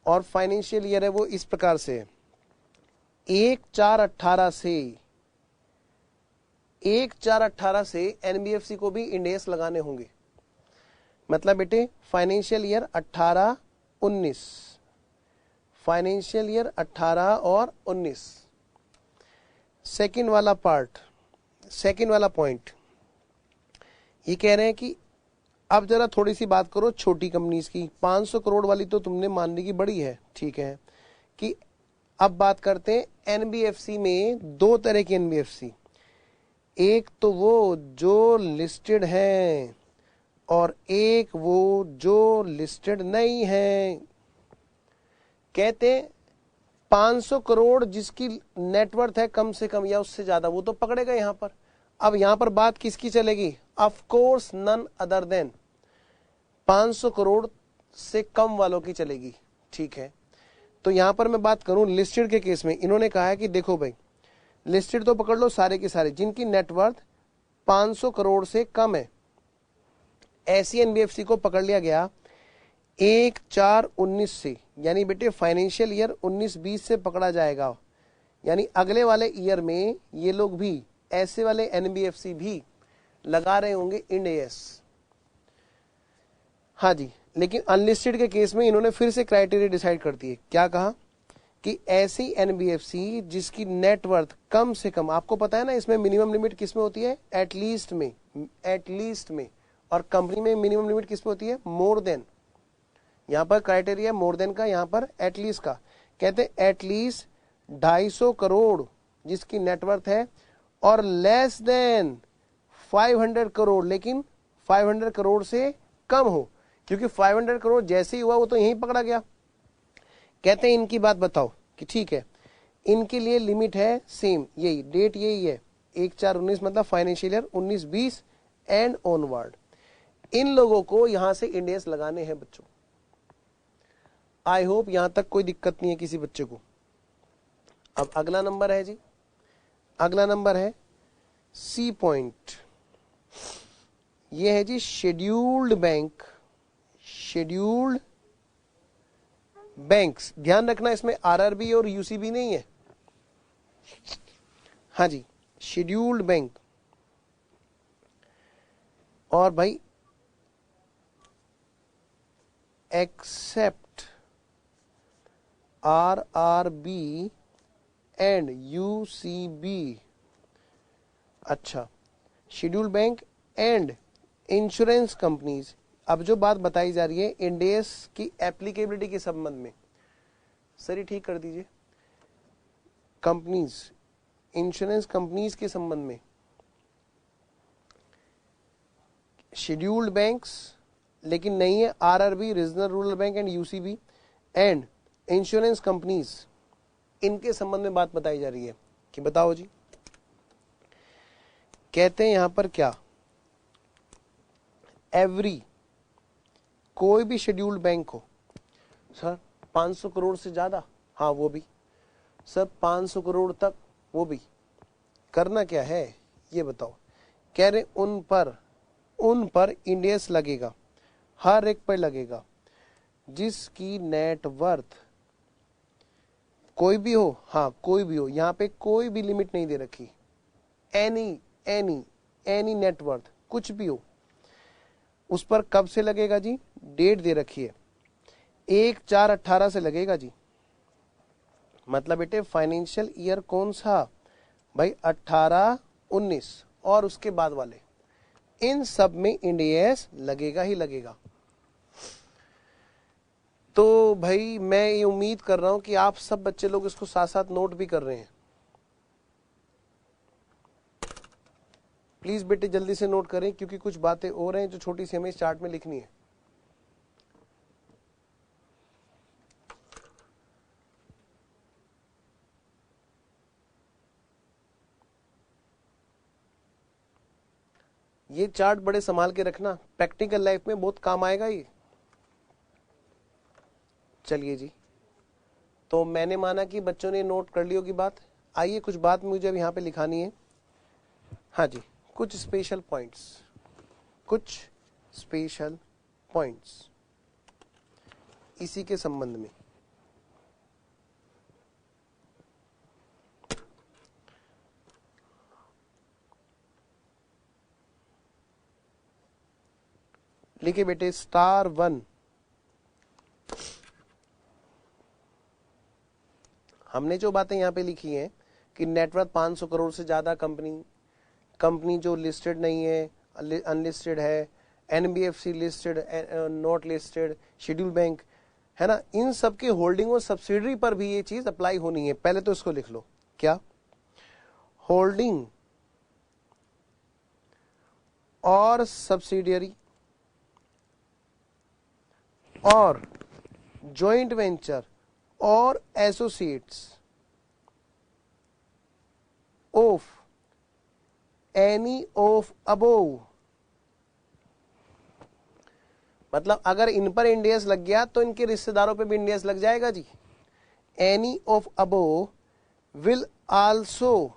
और फाइनेंशियल ईयर है वो इस प्रकार से है, 1/4/18 से एनबीएफसी को भी इंडेस लगाने होंगे। मतलब बेटे फाइनेंशियल ईयर 18-19, फाइनेंशियल ईयर 18 और 19। सेकेंड वाला पॉइंट ये कह रहे हैं कि अब जरा थोड़ी सी बात करो छोटी कंपनीज की। 500 करोड़ वाली तो तुमने मान ली कि बड़ी है, ठीक है, कि अब बात करते हैं एनबीएफसी में। दो तरह की एनबीएफसी, एक तो वो जो लिस्टेड है और एक वो जो लिस्टेड नहीं है। कहते 500 करोड़ जिसकी नेटवर्थ है कम से कम या उससे ज्यादा, वो तो पकड़ेगा यहां पर। अब यहां पर बात किसकी चलेगी? Of course none other than 500 crore से कम वालों की चलेगी, ठीक है। तो यहां पर मैं बात करूं लिस्टेड के केस में, इन्होंने कहा है कि देखो भाई, लिस्टेड तो पकड़ लो सारे के सारे जिनकी नेटवर्थ 500 करोड़ से कम है, ऐसी एनबीएफसी को पकड़ लिया गया 1/4/19 से, यानी बेटे फाइनेंशियल ईयर 19-20 से पकड़ा जाएगा। यानी अगले वाले ईयर में ये लोग भी, ऐसे वाले एनबीएफसी भी लगा रहे होंगे इंड एस। हाँ जी, लेकिन अनलिस्टेड के केस में इन्होंने फिर से क्राइटेरिया डिसाइड कर दिए। क्या कहा कि ऐसी एनबीएफसी जिसकी नेटवर्थ कम से कम, आपको पता है ना इसमें मिनिमम लिमिट किस में होती है? एटलीस्ट में, एटलीस्ट में। और कंपनी में मिनिमम लिमिट किस में होती है? More than. यहां पर क्राइटेरिया मोर देन का, यहां पर एटलीस्ट का। कहते हैं एटलीस्ट 250 करोड़ जिसकी नेटवर्थ है, और लेस देन 500 करोड़, लेकिन 500 करोड़ से कम हो, क्योंकि 500 करोड़ जैसे ही हुआ वो तो यहीं पकड़ा गया। कहते हैं इनकी बात बताओ कि ठीक है, इनके लिए लिमिट है सेम, यही डेट यही है 1/4/19, मतलब फाइनेंशियल ईयर 19-20 एंड ऑनवर्ड। इन लोगों को यहां से इंड एस लगाने हैं बच्चों। आई होप यहां तक कोई दिक्कत नहीं है किसी बच्चे को। अब अगला नंबर है जी, अगला नंबर है सी पॉइंट। ये है जी शेड्यूल्ड बैंक। शेड्यूल्ड बैंक्स, ध्यान रखना इसमें आरआरबी और यूसीबी नहीं है। हाँ जी, शेड्यूल्ड बैंक। और भाई एक्सेप्ट आरआरबी एंड यूसीबी। अच्छा, scheduled bank and insurance companies. अब जो बात बताई जा रही है इंड एस की एप्लीकेबिलिटी के संबंध में, सर ये ठीक कर दीजिए, कंपनीज, इंश्योरेंस कंपनीज के संबंध में, शेड्यूल्ड बैंक्स लेकिन नहीं है RRB, regional rural bank and UCB and insurance companies, इनके संबंध में बात बताई जा रही है कि बताओ जी। कहते हैं यहां पर क्या, एवरी, कोई भी शेड्यूल्ड बैंक हो। सर 500 करोड़ से ज्यादा, हाँ वो भी। सर 500 करोड़ तक, वो भी। करना क्या है ये बताओ। कह रहे उन पर इंड एस लगेगा, हर एक पर लगेगा जिसकी नेटवर्थ कोई भी हो, हाँ कोई भी हो, यहां पे कोई भी लिमिट नहीं दे रखी, एनी नेटवर्थ कुछ भी हो, उस पर कब से लगेगा जी? डेट दे रखी है 1/4/18 से लगेगा जी। मतलब बेटे फाइनेंशियल ईयर कौन सा भाई? 18-19 और उसके बाद वाले, इन सब में इंड एस लगेगा ही लगेगा। तो भाई मैं ये उम्मीद कर रहा हूं कि आप सब बच्चे लोग इसको साथ साथ नोट भी कर रहे हैं। प्लीज बेटे जल्दी से नोट करें, क्योंकि कुछ बातें और हैं जो छोटी सी हमें इस चार्ट में लिखनी है। ये चार्ट बड़े संभाल के रखना, प्रैक्टिकल लाइफ में बहुत काम आएगा ये। चलिए जी, तो मैंने माना कि बच्चों ने नोट कर ली होगी बात। आइए कुछ बात मुझे अब यहाँ पे लिखानी है। हाँ जी, कुछ स्पेशल पॉइंट्स इसी के संबंध में। लिखिए बेटे *1। हमने जो बातें यहां पे लिखी हैं कि नेटवर्थ 500 करोड़ से ज्यादा कंपनी जो लिस्टेड नहीं है, अनलिस्टेड है, NBFC listed, not listed, schedule bank, है ना, इन सब के होल्डिंग और सब्सिडरी पर भी ये चीज अप्लाई होनी है। पहले तो इसको लिख लो, क्या, होल्डिंग और सब्सिडियरी और जॉइंट वेंचर और associates of any of above, मतलब अगर इन पर इंडियस लग गया तो इनके रिश्तेदारों पे भी इंडियस लग जाएगा जी। Any of above will also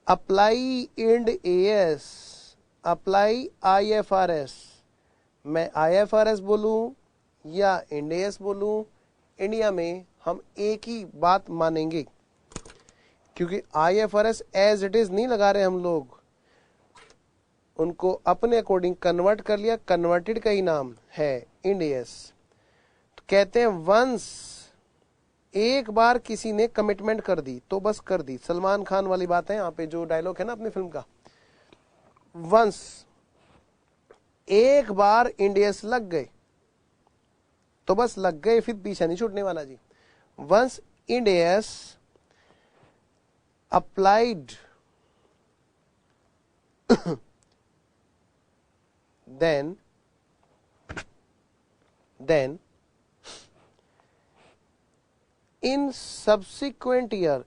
apply Ind AS, apply IFRS। मैं IFRS बोलूं या इंड एएस बोलूं, इंडिया में हम एक ही बात मानेंगे, क्योंकि IFRS एज इट इज नहीं लगा रहे हम लोग, उनको अपने अकॉर्डिंग कन्वर्ट कर लिया, कन्वर्टेड का ही नाम है इंड एएस। तो कहते हैं वंस, एक बार किसी ने कमिटमेंट कर दी तो बस कर दी। सलमान खान वाली बात है यहाँ पे, जो डायलॉग है ना अपनी फिल्म का, वंस, एक बार इंड एएस लग गए तो बस लग गए, फिर पीछा नहीं छूटने वाला जी। Once Ind AS applied then in subsequent years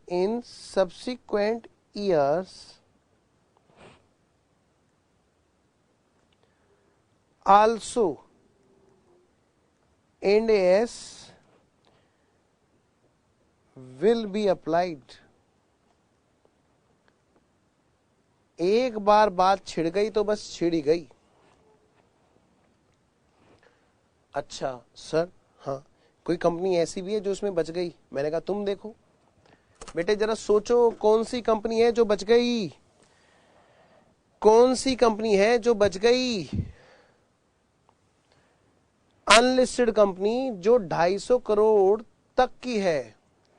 also Ind AS will be applied। एक बार बात छिड़ गई तो बस छिड़ी गई। अच्छा सर, हाँ, कोई कंपनी ऐसी भी है जो उसमें बच गई? मैंने कहा तुम देखो बेटे, जरा सोचो कौन सी कंपनी है जो बच गई, कौन सी कंपनी है जो बच गई? अनलिस्टेड कंपनी जो 250 करोड़ तक की है,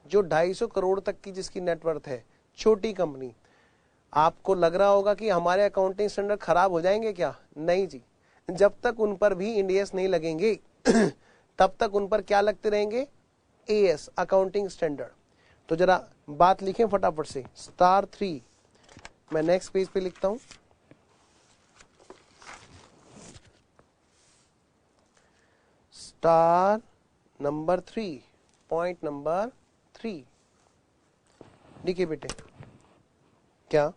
जो 250 करोड़ तक की जिसकी नेटवर्थ है, छोटी कंपनी। आपको लग रहा होगा कि हमारे अकाउंटिंग स्टैंडर्ड खराब हो जाएंगे क्या? नहीं जी, जब तक उन पर भी इंड एएस नहीं लगेंगे तब तक उन पर क्या लगते रहेंगे? As, accounting standard. तो जरा बात लिखें फटाफट से, स्टार 3, मैं नेक्स्ट पेज पे लिखता हूं। स्टार नंबर 3, पॉइंट नंबर 3 लिखिए बेटे, क्या?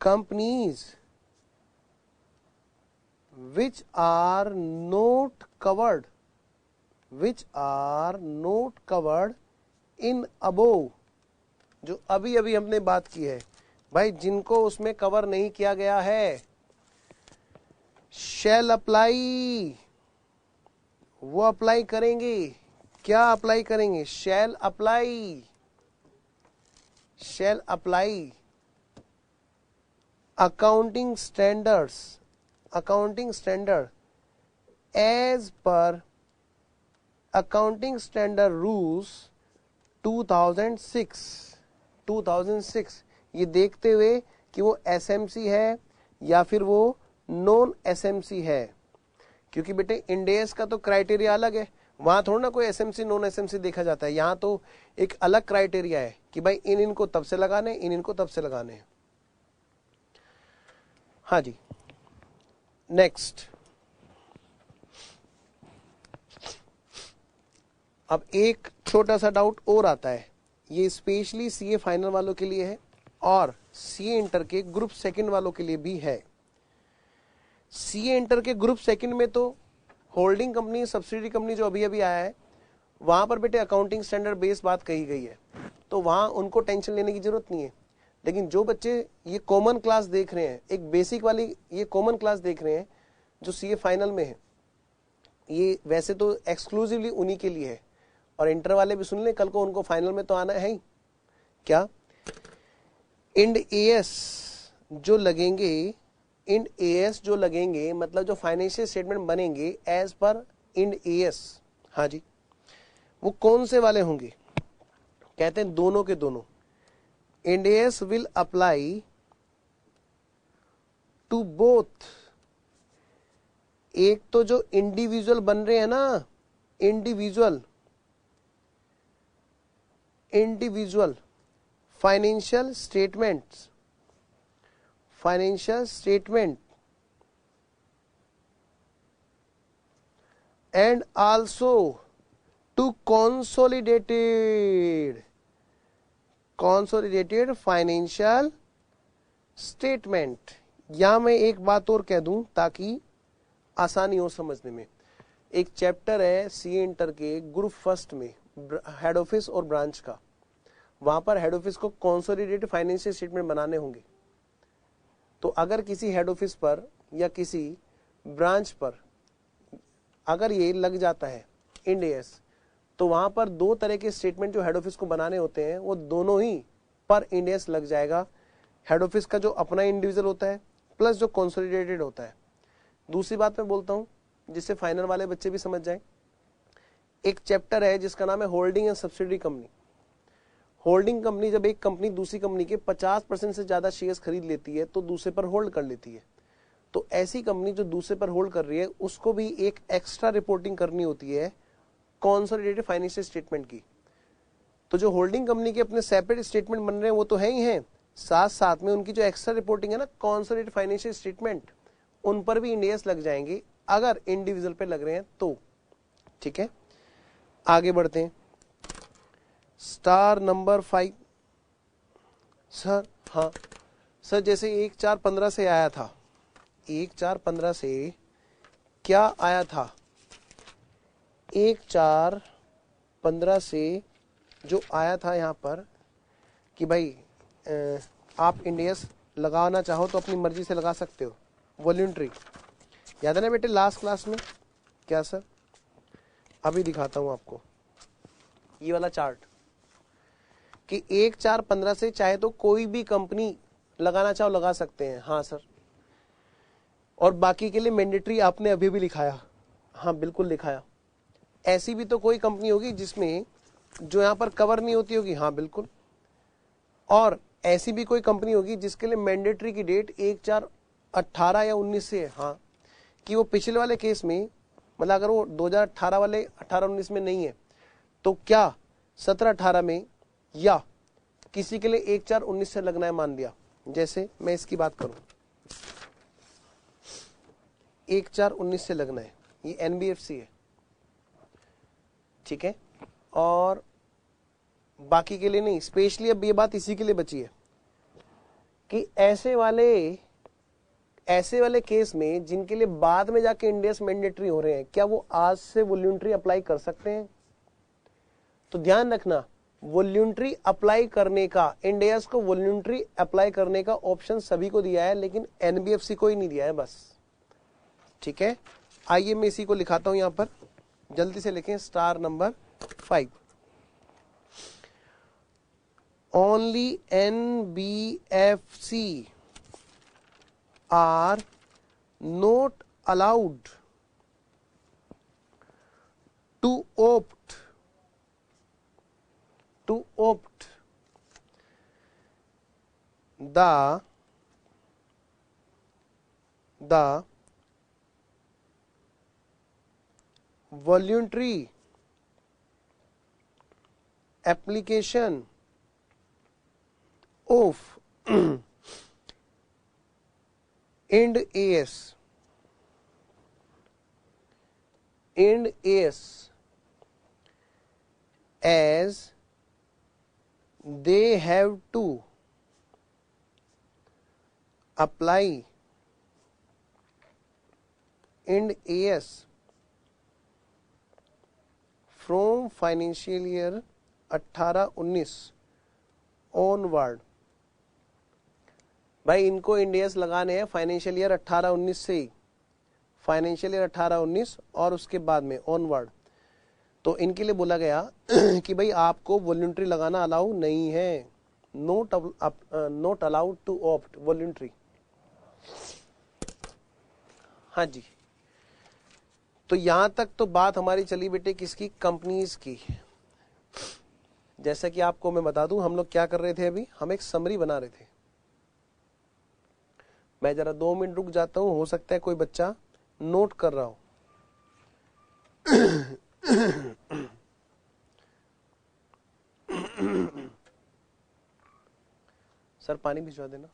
Companies which are not covered in above, जो अभी अभी हमने बात की है भाई, जिनको उसमें कवर नहीं किया गया है, shall apply, वो अप्लाई करेंगे। क्या अप्लाई करेंगे? shall apply accounting standard as per accounting standard rules 2006। ये देखते हुए कि वो SMC है या फिर वो नॉन SMC है, क्योंकि बेटे इंड एएस का तो क्राइटेरिया अलग है, वहां थोड़ा ना कोई SMC नॉन SMC देखा जाता है। यहाँ तो एक अलग क्राइटेरिया है कि भाई इनको तब से लगाने, इनको तब से लगाने। हाँ जी, नेक्स्ट। अब एक छोटा सा डाउट और आता है, ये स्पेशली सीए फाइनल वालों के लिए है और सीए इंटर के ग्रुप सेकंड वालों के लिए भी है। सीए इंटर के ग्रुप सेकंड में तो होल्डिंग कंपनी, सब्सिडी कंपनी जो अभी अभी आया है, वहां पर बेटे अकाउंटिंग स्टैंडर्ड बेस बात कही गई है, तो वहां उनको टेंशन लेने की जरूरत नहीं है। लेकिन जो बच्चे ये कॉमन क्लास देख रहे हैं, एक बेसिक वाली ये कॉमन क्लास देख रहे हैं जो सीए फाइनल में है, ये वैसे तो एक्सक्लूसिवली उन्हीं के लिए है, और इंटर वाले भी सुन लें, कल को उनको फाइनल में तो आना है ही। क्या? इंड एएस जो लगेंगे, इंड एएस जो लगेंगे मतलब जो फाइनेंशियल स्टेटमेंट बनेंगे एज पर इंड एएस, हाँ जी, वो कौन से वाले होंगे? कहते हैं दोनों के दोनों, Ind AS will apply to both, एक तो जो इंडिविजुअल बन रहे हैं ना, individual financial statement and also to consolidated financial statement. यहां मैं एक बात और कह दूं ताकि आसानी हो समझने में। एक चैप्टर है सीए इंटर के ग्रुप फर्स्ट में हेड ऑफिस और ब्रांच का, वहां पर हेड ऑफिस को कंसोलिडेटेड फाइनेंशियल स्टेटमेंट बनाने होंगे। तो अगर किसी हेड ऑफिस पर या किसी ब्रांच पर अगर ये लग जाता है इंड एस, तो वहां पर दो तरह के स्टेटमेंट जो हेड ऑफिस को बनाने होते हैं वो दोनों ही पर इंड एस लग जाएगा। हेड ऑफिस का जो अपना इंडिविजुअल होता है प्लस जो कंसोलिडेटेड होता है। दूसरी बात मैं बोलता हूं जिससे फाइनल वाले बच्चे भी समझ जाएं। एक चैप्टर है जिसका नाम है holding and subsidiary company. Holding company, जब एक कंपनी दूसरी कंपनी के 50% से ज्यादा शेयर्स खरीद लेती है तो दूसरे पर होल्ड कर लेती है। तो ऐसी कंपनी जो दूसरे पर होल्ड कर रही है उसको भी एक एक्स्ट्रा रिपोर्टिंग करनी होती है कंसोलिडेटेड फाइनेंशियल स्टेटमेंट की। तो जो होल्डिंग कंपनी के अपने सेपरेट स्टेटमेंट बन रहे हैं वो तो है ही हैं, साथ साथ में उनकी जो एक्स्ट्रा रिपोर्टिंग है ना कंसोलिडेटेड फाइनेंशियल स्टेटमेंट, उन पर भी इंड एस लग जाएंगे अगर इंडिविजुअल पे लग रहे हैं तो। ठीक है, आगे बढ़ते हैं। Star number 5 sir. हाँ सर, जैसे 1/4/15 से आया था, 1/4/15 से क्या आया था? 1/4/15 से जो आया था यहाँ पर कि भाई आप इंड एस लगाना चाहो तो अपनी मर्जी से लगा सकते हो, वॉल्यूंटरी। याद है ना बेटे लास्ट क्लास में? क्या सर? अभी दिखाता हूं आपको ये वाला चार्ट कि 1/4/15 से चाहे तो कोई भी कंपनी लगाना चाहो लगा सकते हैं। हाँ सर, और बाकी के लिए मैंडेटरी आपने अभी भी लिखाया। हाँ बिल्कुल लिखाया। ऐसी भी तो कोई कंपनी होगी जिसमें जो यहां पर कवर नहीं होती होगी। हाँ बिल्कुल। और ऐसी भी कोई कंपनी होगी जिसके लिए मैंडेटरी की डेट 1/4/18 या 19 से है। हाँ, कि वो पिछले वाले केस में मतलब अगर वो 2018 वाले 18-19 में नहीं है तो क्या 17-18 में या किसी के लिए 1/4/19 से लगना है मान लिया। जैसे मैं इसकी बात करूं 1/4/19 से लगना है, ये एनबीएफसी है। ठीक है, और बाकी के लिए नहीं। स्पेशली अब ये बात इसी के लिए बची है कि ऐसे वाले केस में जिनके लिए बाद में जाके इंड एस मैंडेटरी हो रहे हैं, क्या वो आज से वॉल्यूंटरी अप्लाई कर सकते हैं? तो ध्यान रखना, वॉल्यूंटरी अप्लाई करने का, इंड एस को वॉल्यूंटरी अप्लाई करने का ऑप्शन सभी को दिया है लेकिन एनबीएफसी को ही नहीं दिया है बस। ठीक है, आइए मैं इसी को लिखाता हूं यहां पर, जल्दी से लिखें। Star number 5, only NBFC are not allowed to opt the voluntary application of IND AS as they have to apply IND AS from financial year 18-19 onward। भाई इनको इंड एस लगाने हैं फाइनेंशियल ईयर 18-19 से ही, फाइनेंशियल ईयर 18-19 और उसके बाद में onward. तो इनके लिए बोला गया कि भाई आपको वॉल्यूंटरी लगाना अलाउ नहीं है, not allowed to opt voluntary. हाँ जी, तो यहां तक तो बात हमारी चली बेटे किसकी? कंपनीज की। जैसा कि आपको मैं बता दूं, हम लोग क्या कर रहे थे अभी, हम एक समरी बना रहे थे। मैं जरा 2 मिनट रुक जाता हूं, हो सकता है कोई बच्चा नोट कर रहा हो। सर पानी भिजवा देना।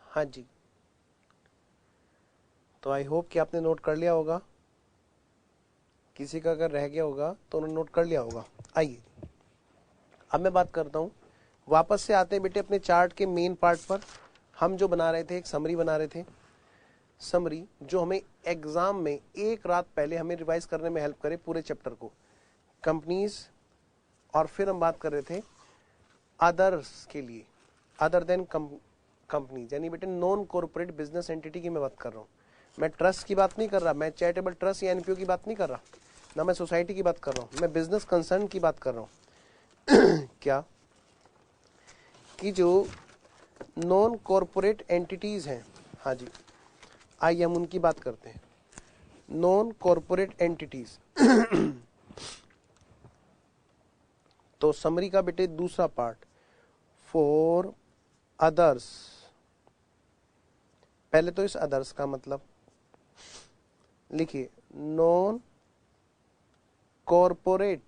हाँ जी, तो आई होप कि आपने नोट कर लिया होगा। किसी का अगर रह गया होगा तो उन्होंने नोट कर लिया होगा। आइए अब मैं बात करता हूँ, वापस से आते हैं बेटे अपने चार्ट के मेन पार्ट पर। हम जो बना रहे थे, एक समरी बना रहे थे, समरी जो हमें एग्जाम में एक रात पहले हमें रिवाइज करने में हेल्प करे पूरे चैप्टर को, कंपनीज। और फिर हम बात कर रहे थे अदर्स के लिए, अदर देन कंपनीज, यानी बेटे नॉन कॉर्पोरेट बिजनेस एंटिटी की मैं बात कर रहा हूँ। मैं ट्रस्ट की बात नहीं कर रहा, मैं चैरिटेबल ट्रस्ट या एनपीओ की बात नहीं कर रहा, ना मैं सोसाइटी की बात कर रहा हूँ, मैं बिजनेस कंसर्न की बात कर रहा हूँ। क्या कि जो नॉन कॉर्पोरेट एंटिटीज हैं, हाँ जी, आइए हम उनकी बात करते हैं। नॉन कॉर्पोरेट एंटिटीज तो समरी का बेटे दूसरा पार्ट, फॉर अदर्स। पहले तो इस अदर्स का मतलब लिखिए, non corporate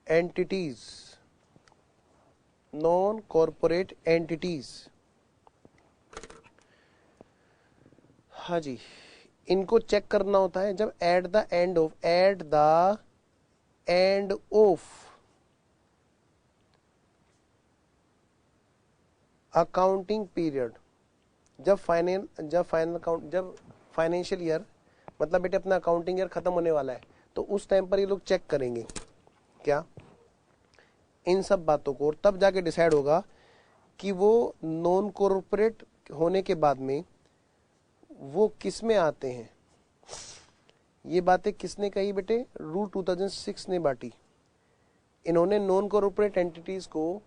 entities, non corporate entities. हाँ जी, इनको चेक करना होता है जब at the end of accounting period, जब फाइनेंशियल ईयर, मतलब बेटे अपना अकाउंटिंग ईयर खत्म होने वाला है, तो उस टाइम पर ये लोग चेक करेंगे क्या, इन सब बातों को, और तब जाके डिसाइड होगा कि वो नॉन कॉर्पोरेट होने के बाद में वो किस में आते हैं। ये बातें किसने कही बेटे, रूल 2006 ने बांटी। इन्होंने नॉन कॉर्पोरेट एंटिटीज को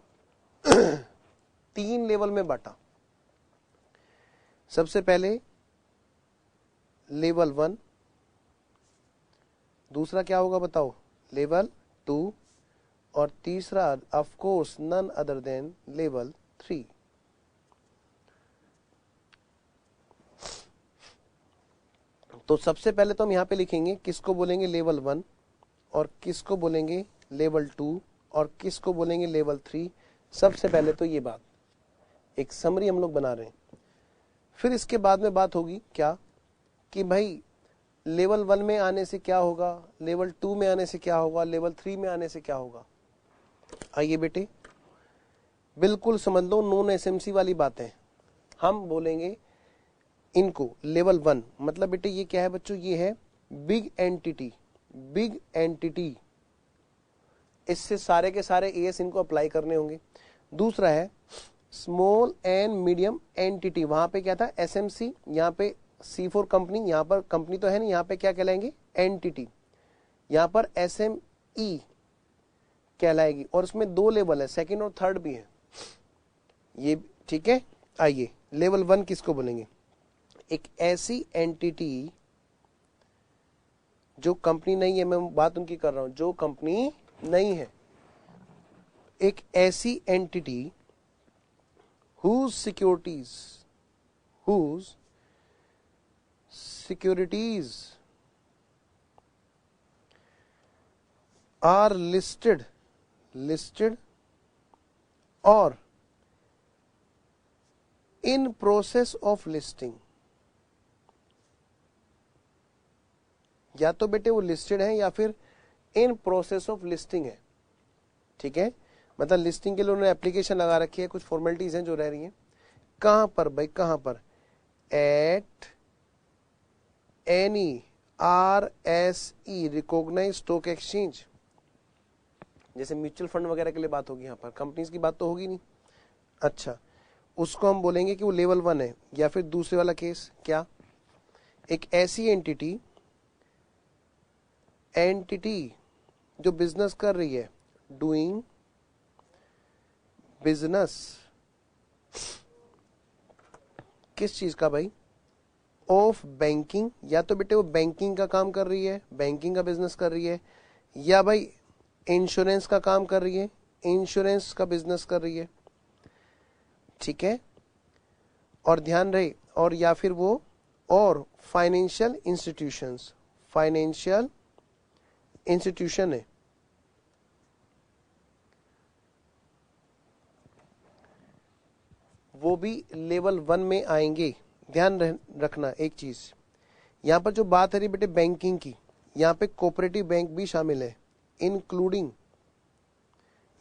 3 लेवल में बांटा। सबसे पहले लेवल 1, दूसरा क्या होगा बताओ, लेवल 2, और तीसरा of course none other than level 3। तो सबसे पहले तो हम यहां पे लिखेंगे किसको बोलेंगे लेवल 1, और किसको बोलेंगे लेवल 2, और किसको बोलेंगे लेवल 3। सबसे पहले तो ये बात, एक समरी हम लोग बना रहे हैं। फिर इसके बाद में बात होगी क्या, कि भाई लेवल 1 में आने से क्या होगा, लेवल 2 में आने से क्या होगा, लेवल 3 में आने से क्या होगा। आइए बेटे बिल्कुल समझ लो, नॉन एसएमसी वाली बातें हम बोलेंगे इनको। लेवल 1 मतलब बेटे ये क्या है बच्चों, ये है बिग एंटिटी, बिग एंटिटी, इससे सारे के सारे एएस इनको अप्लाई करने होंगे। दूसरा है स्मॉल एंड मीडियम एंटिटी, वहां पे क्या था एसएमसी, यहाँ पे C4 कंपनी, यहाँ पर कंपनी तो है नहीं, यहाँ पे क्या कहलाएंगे एंटिटी, यहाँ पर SME कहलाएगी। और उसमें 2 लेवल है, सेकंड और थर्ड भी है ये, ठीक है। आइए लेवल 1 किसको बोलेंगे, एक ऐसी एंटिटी जो कंपनी नहीं है, मैं बात उनकी कर रहा हूं जो कंपनी नहीं है, एक ऐसी entity whose securities are listed or in process of listing। या तो बेटे वो लिस्टेड है या फिर इन प्रोसेस ऑफ लिस्टिंग है, ठीक है। मतलब लिस्टिंग के लिए उन्होंने एप्लीकेशन लगा रखी है, कुछ फॉर्मेलिटीज हैं जो रह रही हैं। कहां पर भाई, कहां पर, at any RSE recognised stock exchange. जैसे म्यूचुअल फंड वगैरह के लिए बात होगी, यहाँ पर कंपनीज की बात तो होगी नहीं। अच्छा, उसको हम बोलेंगे कि वो लेवल 1 है। या फिर दूसरे वाला केस क्या, एक ऐसी एंटिटी जो बिजनेस कर रही है डूइंग बिजनेस, किस चीज का भाई, ऑफ बैंकिंग, या तो बेटे वो बैंकिंग का काम कर रही है, बैंकिंग का बिजनेस कर रही है, या भाई इंश्योरेंस का काम कर रही है, इंश्योरेंस का बिजनेस कर रही है, ठीक है। और ध्यान रहे, और या फिर वो और फाइनेंशियल इंस्टीट्यूशंस, फाइनेंशियल इंस्टीट्यूशन है, वो भी लेवल 1 में आएंगे। ध्यान रखना एक चीज, यहां पर जो बात है रही बेटे बैंकिंग की, यहां पे कोऑपरेटिव बैंक भी शामिल है, इंक्लूडिंग,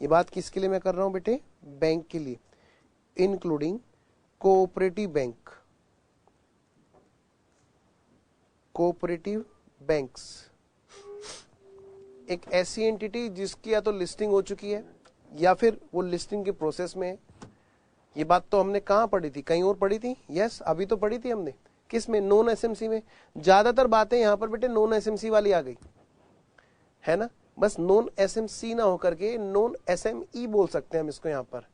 ये बात किसके लिए मैं कर रहा हूं बेटे, बैंक के लिए, including cooperative bank, cooperative banks, एक ऐसी एंटिटी जिसकी या तो लिस्टिंग हो चुकी है या फिर वो लिस्टिंग के प्रोसेस में है। ये बात तो हमने कहां पढ़ी थी, कहीं और पढ़ी थी, यस अभी तो पढ़ी थी हमने, किस में, नॉन एसएमसी में। ज्यादातर बातें यहां पर बेटे नॉन एसएमसी वाली आ गई है ना, बस नॉन एसएमसी ना होकर के नॉन एसएमई बोल सकते हैं हम इसको यहां पर,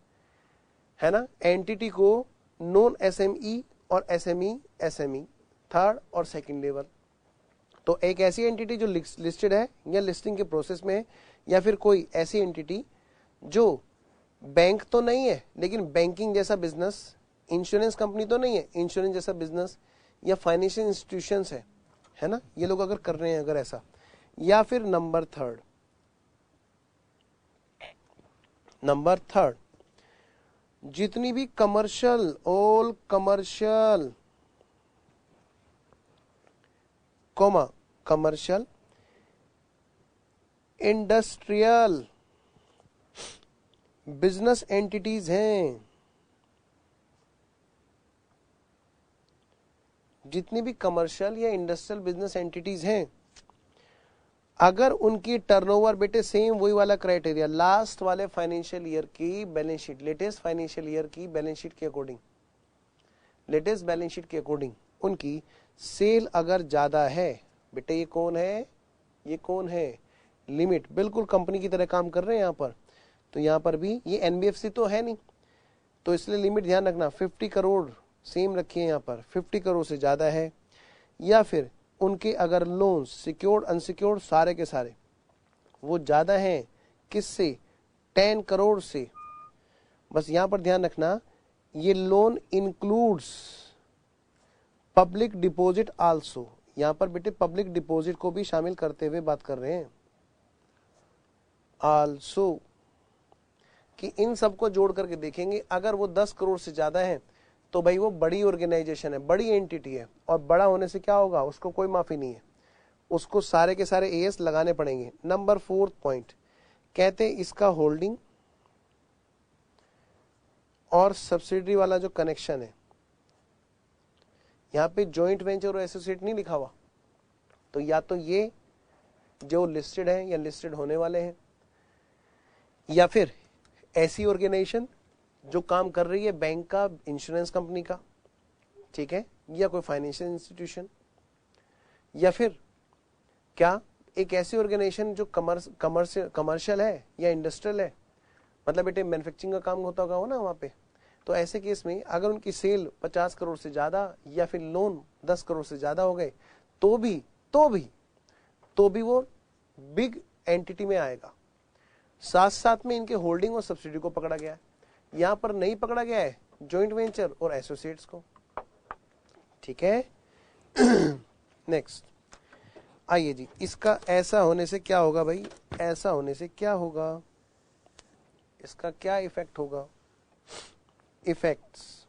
है ना। एंटिटी को नॉन एसएमई और एसएमई, एसएमई थर्ड और सेकंड लेवल। तो एक ऐसी एंटिटी जो लिस्टेड है या लिस्टिंग के प्रोसेस में है, या फिर कोई ऐसी एंटिटी जो बैंक तो नहीं है लेकिन बैंकिंग जैसा बिजनेस, इंश्योरेंस कंपनी तो नहीं है, इंश्योरेंस जैसा बिजनेस, या फाइनेंशियल इंस्टीट्यूशंस है ना, ये लोग अगर कर रहे हैं अगर ऐसा, या फिर नंबर थर्ड जितनी भी commercial, all commercial, commercial, industrial business entities हैं, जितनी भी कमर्शियल या इंडस्ट्रियल बिजनेस एंटिटीज हैं, अगर उनकी टर्नओवर बेटे सेम वही वाला क्राइटेरिया, लास्ट वाले फाइनेंशियल ईयर की balance sheet, latest financial year की बैलेंस शीट के अकॉर्डिंग, लेटेस्ट बैलेंस शीट के अकॉर्डिंग उनकी सेल अगर ज्यादा है, बेटे ये कौन है, ये कौन है, लिमिट, बिल्कुल कंपनी की तरह काम कर रहे हैं यहां पर। तो यहां पर भी ये एनबीएफसी तो है नहीं, तो इसलिए लिमिट ध्यान रखना 50 करोड़ सेम रखिए यहां पर, 50 करोड़ से ज्यादा है, या फिर उनके अगर लोन सिक्योर्ड अनसिक्योर्ड सारे के सारे वो ज्यादा हैं किससे, 10 करोड़ से। बस यहां पर ध्यान रखना ये loan includes public deposit also, यहां पर बेटे पब्लिक डिपॉजिट को भी शामिल करते हुए बात कर रहे हैं आल्सो, कि इन सबको जोड़ करके देखेंगे, अगर वो 10 करोड़ से ज्यादा है तो भाई वो बड़ी ऑर्गेनाइजेशन है, बड़ी एंटिटी है, और बड़ा होने से क्या होगा, उसको कोई माफी नहीं है, उसको सारे के सारे एएस लगाने पड़ेंगे। नंबर 4 पॉइंट कहते हैं इसका होल्डिंग और सब्सिडरी वाला जो कनेक्शन है, यहां पे जॉइंट वेंचर और एसोसिएट नहीं लिखा हुआ, तो या तो ये जो लिस्टेड है या लिस्टेड होने वाले हैं, या फिर ऐसी ऑर्गेनाइजेशन जो काम कर रही है बैंक का, इंश्योरेंस कंपनी का, ठीक है, या कोई फाइनेंशियल इंस्टीट्यूशन, या फिर क्या एक ऐसी ऑर्गेनाइजेशन जो कमर्शियल है या इंडस्ट्रियल है, मतलब बेटे मैन्युफैक्चरिंग का काम होता होगा ना वहां पे। तो ऐसे केस में अगर उनकी सेल 50 करोड़ से ज्यादा या फिर लोन 10 करोड़ से ज्यादा हो गए तो भी वो बिग एंटिटी में आएगा। साथ साथ में इनके होल्डिंग और सब्सिडी को पकड़ा गया है, यहां पर नहीं पकड़ा गया है जॉइंट वेंचर और एसोसिएट्स को, ठीक है। नेक्स्ट आइए जी, इसका ऐसा होने से क्या होगा भाई, ऐसा होने से क्या होगा, इसका क्या इफेक्ट होगा, इफेक्ट्स,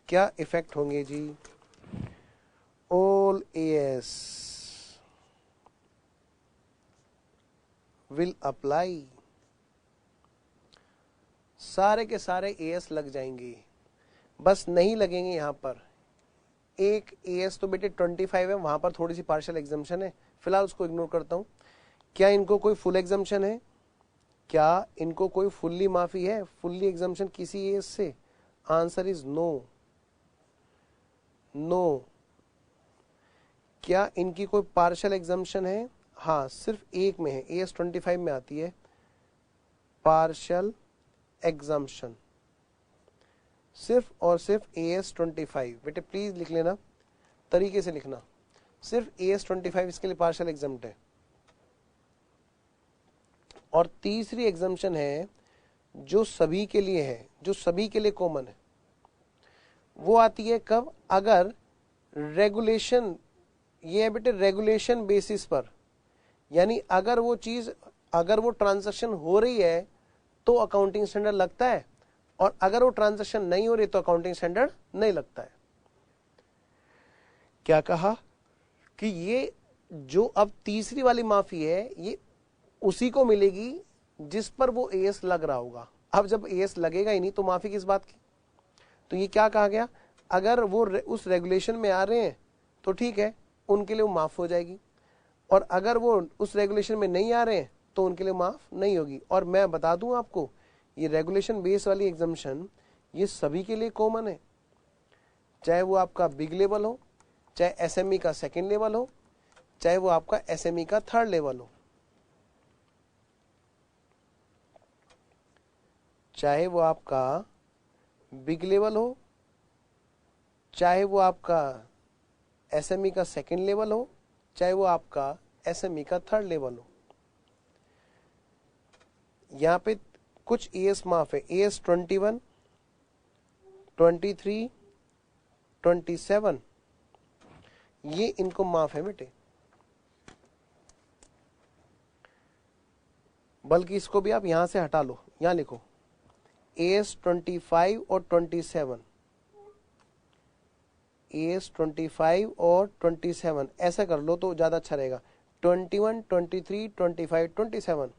क्या इफेक्ट होंगे जी, ऑल एएस विल अप्लाई, सारे के सारे एएस लग जाएंगे। बस नहीं लगेंगे यहां पर एक एएस तो बेटे 25 है, वहां पर थोड़ी सी पार्शियल एग्जम्पशन है, फिलहाल उसको इग्नोर करता हूं। क्या इनको कोई फुल एग्जम्पशन है, क्या इनको कोई फुल्ली माफी है, फुल्ली एग्जम्पशन किसी एएस से, आंसर इज नो, नो। क्या इनकी कोई पार्शियल एग्जम्पशन है, हाँ सिर्फ एक में है, AS25 में आती है पार्शियल एग्जाम्पशन, सिर्फ और सिर्फ AS25। बेटे प्लीज लिख लेना, तरीके से लिखना, सिर्फ AS25 इसके लिए पार्शियल एग्जाम्प्ट है। और तीसरी एग्जाम्पशन है जो सभी के लिए है, जो सभी के लिए कॉमन है, वो आती है कब, अगर रेगुलेशन, ये है बेटे रेगुलेशन बेसिस पर, यानी अगर वो चीज, अगर वो ट्रांजैक्शन हो रही है तो अकाउंटिंग स्टैंडर्ड लगता है, और अगर वो ट्रांजैक्शन नहीं हो रही तो अकाउंटिंग स्टैंडर्ड नहीं लगता है। क्या कहा कि ये जो अब तीसरी वाली माफी है ये उसी को मिलेगी जिस पर वो AS लग रहा होगा। अब जब AS लगेगा ही नहीं तो माफी किस बात की। तो ये क्या कहा गया, अगर वो उस रेगुलेशन में आ रहे हैं तो ठीक है, उनके लिए वो माफ हो जाएगी, और अगर वो उस रेगुलेशन में नहीं आ रहे हैं तो उनके लिए माफ नहीं होगी। और मैं बता दूं आपको, ये रेगुलेशन बेस वाली एग्जाम्पशन ये सभी के लिए कॉमन है, चाहे वो आपका बिग लेवल हो, चाहे SME का सेकेंड लेवल हो, चाहे वो आपका SME का थर्ड लेवल हो, चाहे वो आपका बिग लेवल हो, चाहे वो आपका SME का सेकेंड लेवल हो, चाहे वो आपका SME का थर्ड लेवल हो। यहां पे कुछ AS माफ है, AS21, 23, 27, ये इनको माफ है बेटे, बल्कि इसको भी आप यहां से हटा लो, यहां लिखो AS25 और 27, AS25 और 27 ऐसा कर लो तो ज्यादा अच्छा रहेगा। 21, 23, 25, 27,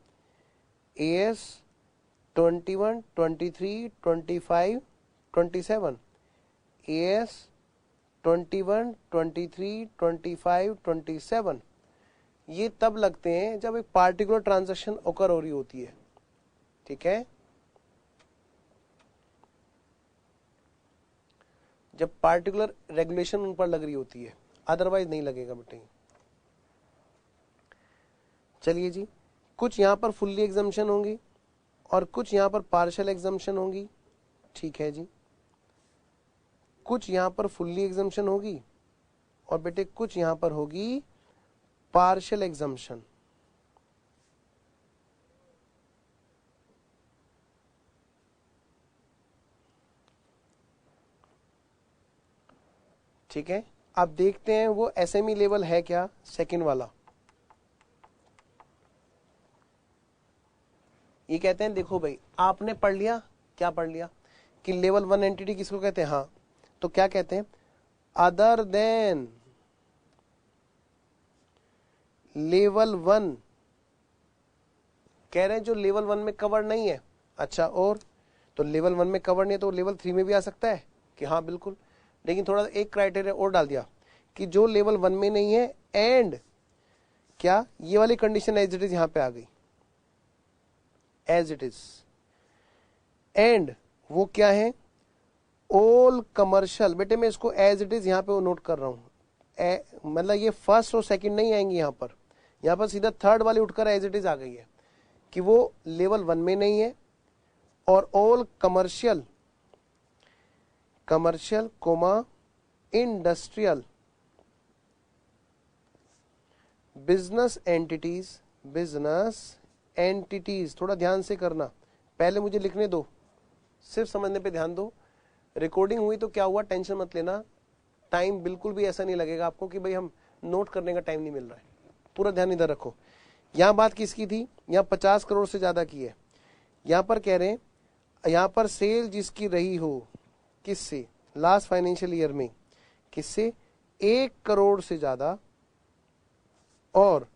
AS21, 23, 25, 27, AS21, 23, 25, 27। ये तब लगते हैं जब एक पार्टिकुलर ट्रांजैक्शन ओकर हो रही होती है, ठीक है, जब पार्टिकुलर रेगुलेशन उन पर लग रही होती है, अदरवाइज नहीं लगेगा बेटे। चलिए जी, कुछ यहां पर फुल्ली एग्जाम्पशन होंगी और कुछ यहां पर पार्शियल एग्जाम्पशन होंगी, ठीक है जी, कुछ यहां पर फुल्ली एग्जाम्पशन होगी और बेटे कुछ यहां पर होगी पार्शियल एग्जाम्पशन। ठीक है, अब देखते हैं वो SME लेवल है क्या, सेकंड वाला। ये कहते हैं देखो भाई, आपने पढ़ लिया, क्या पढ़ लिया कि लेवल 1 एंटिटी किसको कहते हैं, हाँ, तो क्या कहते हैं, अदर देन लेवल 1, कह रहे हैं जो लेवल 1 में कवर नहीं है। अच्छा, और तो लेवल 1 में कवर नहीं है तो लेवल 3 में भी आ सकता है कि हाँ बिल्कुल, लेकिन थोड़ा एक क्राइटेरिया और डाल दिया कि जो लेवल 1 में नहीं है, एंड क्या, ये वाली कंडीशन एज इट इज यहां पे आ गई, एज इट इज, एंड वो क्या है, ऑल कमर्शियल। बेटे मैं इसको एज इट इज यहां पे नोट कर रहा हूं, मतलब ये फर्स्ट और सेकंड नहीं आएंगे यहां पर सीधा थर्ड वाली उठकर एज इट इज आ गई है कि वो लेवल 1 में नहीं है, और all commercial, commercial comma industrial business entities, business entities, थोड़ा ध्यान से करना, पहले मुझे लिखने दो, सिर्फ समझने पे ध्यान दो। रिकॉर्डिंग हुई तो क्या हुआ, टेंशन मत लेना, टाइम बिल्कुल भी ऐसा नहीं लगेगा आपको कि भाई हम नोट करने का टाइम नहीं मिल रहा है, पूरा ध्यान इधर रखो। यहां बात किसकी थी, यहां 50 करोड़ से ज्यादा की है। यहां पर कह रहे हैं, यहां पर सेल जिसकी रही हो, किससे, लास्ट फाइनेंशियल ईयर में, किससे, 1 करोड़ से ज्यादा और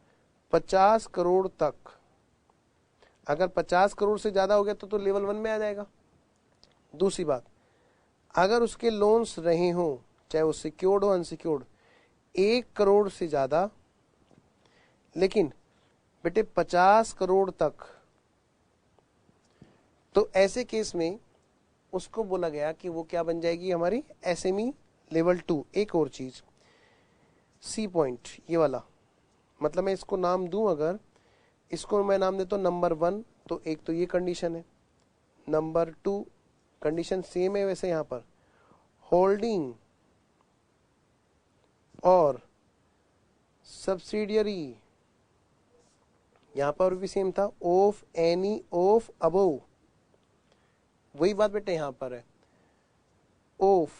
50 करोड़ तक। अगर 50 करोड़ से ज्यादा हो गया तो लेवल 1 में आ जाएगा। दूसरी बात, अगर उसके लोन्स रहे हो, चाहे वो सिक्योर्ड हो अनसिक्योर्ड, 1 करोड़ से ज्यादा, लेकिन बेटे 50 करोड़ तक, तो ऐसे केस में उसको बोला गया कि वो क्या बन जाएगी हमारी SME लेवल 2। एक और चीज, सी पॉइंट, ये वाला मतलब मैं इसको नाम दूं, अगर इसको मैं नाम देता हूं नंबर 1, तो एक तो ये कंडीशन है। नंबर 2 कंडीशन सेम है वैसे यहां पर, होल्डिंग और सब्सिडियरी, यहां पर भी सेम था, ऑफ एनी ऑफ अबोव, वही बात बेटे यहां पर है, ऑफ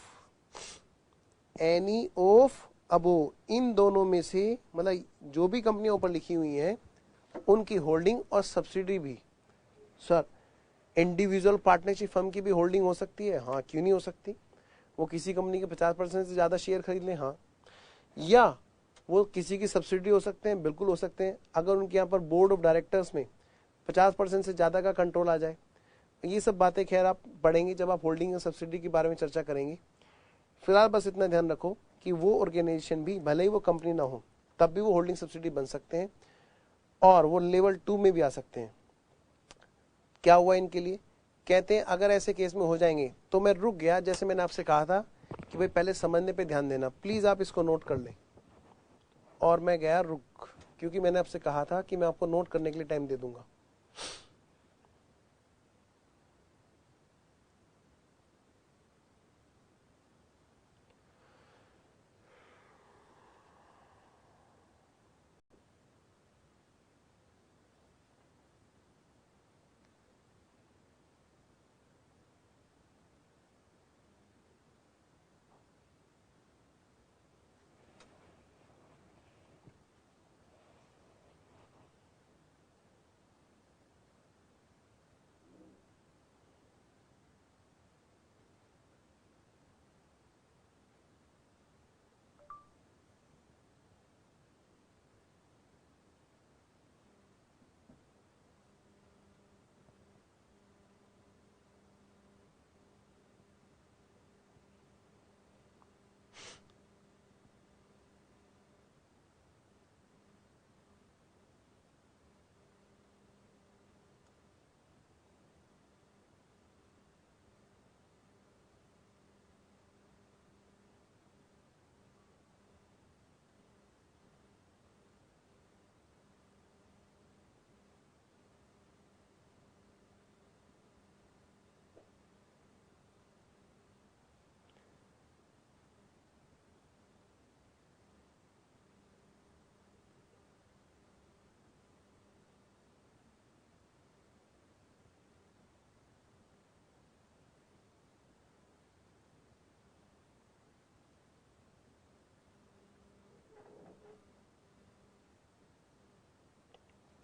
एनी ऑफ अबोव, इन दोनों में से, मतलब जो भी कंपनियां ऊपर लिखी हुई हैं उनकी होल्डिंग और सब्सिडी भी। सर इंडिविजुअल पार्टनरशिप फर्म की भी होल्डिंग हो सकती है? हाँ, क्यों नहीं हो सकती। वो किसी कंपनी के 50% से ज्यादा शेयर खरीद लें, हाँ। या वो किसी की सब्सिडी हो सकते हैं, बिल्कुल हो सकते हैं, अगर उनके यहाँ पर बोर्ड ऑफ डायरेक्टर्स में 50% से ज्यादा का कंट्रोल आ जाए। ये सब बातें खैर आप पढ़ेंगे जब आप होल्डिंग और सब्सिडी के बारे में चर्चा करेंगे। फिलहाल बस इतना ध्यान रखो कि वो ऑर्गेनाइजेशन भी, भले ही वो कंपनी ना हो, तब भी वो होल्डिंग सब्सिडी बन सकते हैं और वो लेवल 2 में भी आ सकते हैं। क्या हुआ इनके लिए, कहते हैं अगर ऐसे केस में हो जाएंगे तो मैं रुक गया, जैसे मैंने आपसे कहा था कि भाई पहले समझने पे ध्यान देना, प्लीज आप इसको नोट कर लें। और मैं गया रुक, क्योंकि मैंने आपसे कहा था कि मैं आपको नोट करने के लिए टाइम दे दूंगा।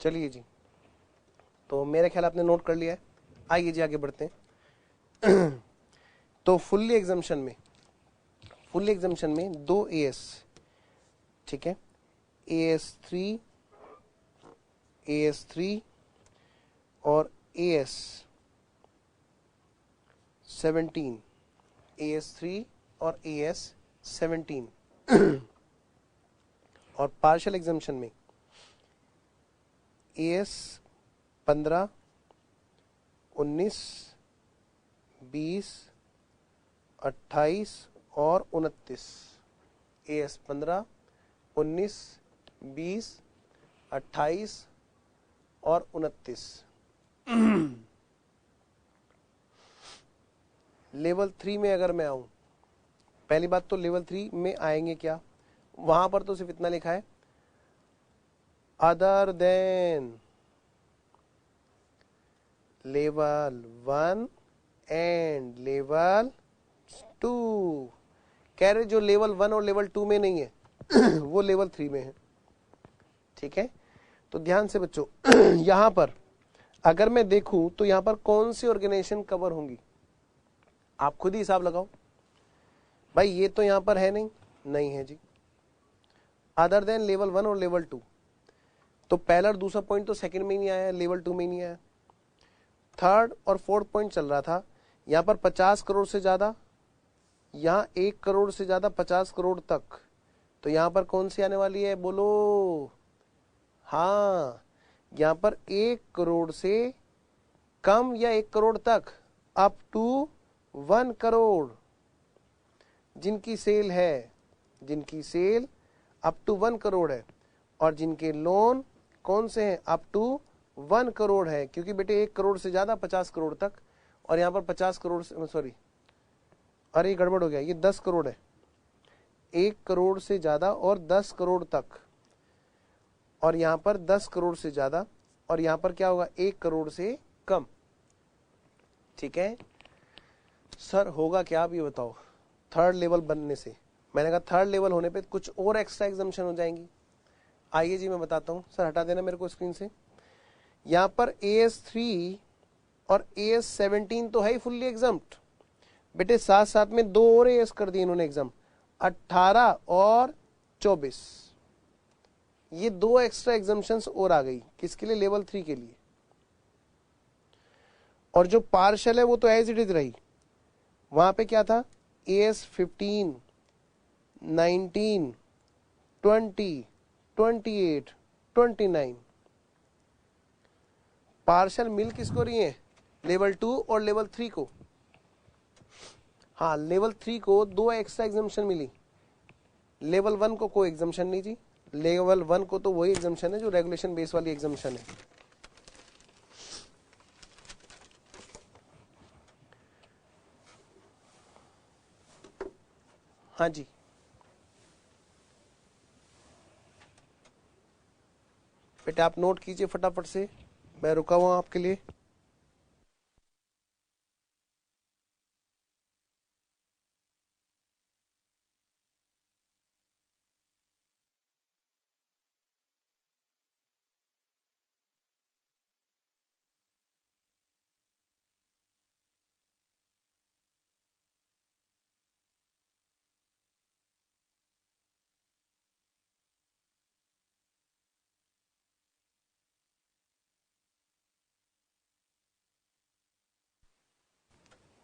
चलिए जी, तो मेरे ख्याल आपने नोट कर लिया है। आइए जी आगे बढ़ते हैं। तो फुल्ली एग्जामिशन में 2 एएस, ठीक है, AS3 और AS17, AS3 और AS17। और पार्शियल एग्जामिशन में AS15, 19, 20, 28 और 29। AS15, 19, 20, 28 और 29। लेवल 3 में अगर मैं आऊं, पहली बात तो लेवल 3 में आएंगे क्या, वहां पर तो सिर्फ इतना लिखा है, other than level 1 and level 2। कह रहे जो लेवल 1 और लेवल 2 में नहीं है वो लेवल 3 में है, ठीक है। तो ध्यान से बच्चों, यहां पर अगर मैं देखूं तो यहां पर कौन सी ऑर्गेनाइजेशन कवर होंगी, आप खुद ही हिसाब लगाओ। भाई ये तो यहां पर है नहीं है जी, अदर देन लेवल 1 और लेवल 2। तो पहला और दूसरा पॉइंट तो सेकंड में नहीं आया, लेवल 2 में नहीं आया। थर्ड और फोर्थ पॉइंट चल रहा था, यहां पर 50 करोड़ से ज्यादा, यहां 1 करोड़ से ज्यादा, 50 करोड़ तक। तो यहां पर कौन सी आने वाली है, बोलो। हाँ, यहां पर 1 करोड़ से कम या 1 करोड़ तक, अप टू 1 करोड़ जिनकी सेल है, जिनकी सेल अप टू 1 करोड़ है। और जिनके लोन कौन से हैं, अप टू 1 करोड़ है, क्योंकि बेटे 1 करोड़ से ज्यादा 50 करोड़ तक, और यहाँ पर 50 करोड़ से, सॉरी अरे ये गड़बड़ हो गया, ये 10 करोड़ है, 1 करोड़ से ज्यादा और 10 करोड़ तक, और यहाँ पर 10 करोड़ से ज्यादा, और यहाँ पर क्या होगा 1 करोड़ से कम। ठीक है सर, होगा क्या आप ये बताओ थर्ड लेवल बनने से? मैंने कहा थर्ड लेवल होने पे कुछ और एक्स्ट्रा एग्जाम्पशन हो जाएंगी। आइए जी मैं बताता हूँ, सर हटा देना मेरे को स्क्रीन से। यहाँ पर AS3 और AS17 तो है ही फुल्ली एग्जाम्प्ट बेटे, साथ साथ में 2 और AS कर दिए इन्होंने एग्जाम, 18 और 24, ये 2 एक्स्ट्रा एग्जाम्पशंस और आ गई, किसके लिए? लेवल 3 के लिए। और जो पार्शल है वो तो एज इट इज रही, वहां पे क्या था? AS15, 19, 20, 28, 29, पार्शल मिल किसको रही है? लेवल 2 और लेवल 3 को। हाँ, लेवल 3 को 2 एक्स्ट्रा एग्जाम्पशन मिली, लेवल 1 को कोई एग्जाम्पशन नहीं जी, लेवल 1 को तो वही एग्जाम्पशन है जो रेगुलेशन बेस वाली एग्जाम्पशन है। हाँ जी, बेटा आप नोट कीजिए फटाफट से, मैं रुका हुआ आपके लिए।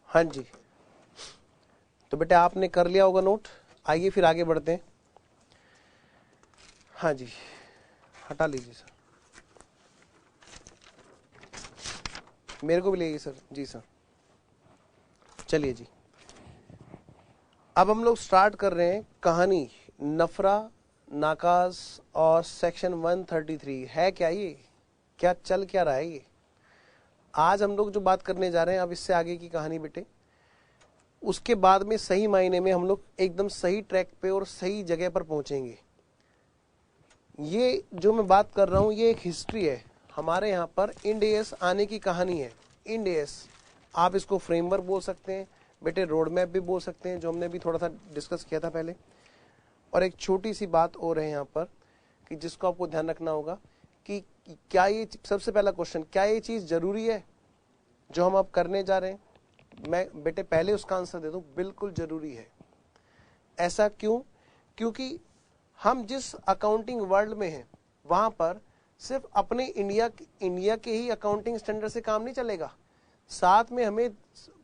हाँ जी, तो बेटा आपने कर लिया होगा नोट, आइए फिर आगे बढ़ते हैं। हाँ जी, हटा लीजिए सर, मेरे को भी लेगी सर। जी सर, चलिए जी, अब हम लोग स्टार्ट कर रहे हैं कहानी नफरा, नाकाज और सेक्शन 133। है क्या ये, क्या चल क्या रहा है ये? आज हम लोग जो बात करने जा रहे हैं, अब इससे आगे की कहानी बेटे, उसके बाद में सही मायने में हम लोग एकदम सही ट्रैक पे और सही जगह पर पहुंचेंगे। ये जो मैं बात कर रहा हूं ये एक हिस्ट्री है, हमारे यहाँ पर इंड एस आने की कहानी है। इंड एस, आप इसको फ्रेमवर्क बोल सकते हैं बेटे, रोड मैप भी बोल सकते हैं, जो हमने भी थोड़ा सा डिस्कस किया था पहले। और एक छोटी सी बात और है यहाँ पर कि जिसको आपको ध्यान रखना होगा कि क्या ये, सबसे पहला क्वेश्चन, क्या ये चीज जरूरी है जो हम अब करने जा रहे हैं? मैं बेटे पहले उसका आंसर दे दूं, बिल्कुल जरूरी है। ऐसा क्यों? क्योंकि हम जिस अकाउंटिंग वर्ल्ड में हैं वहां पर सिर्फ अपने इंडिया के ही अकाउंटिंग स्टैंडर्ड से काम नहीं चलेगा, साथ में हमें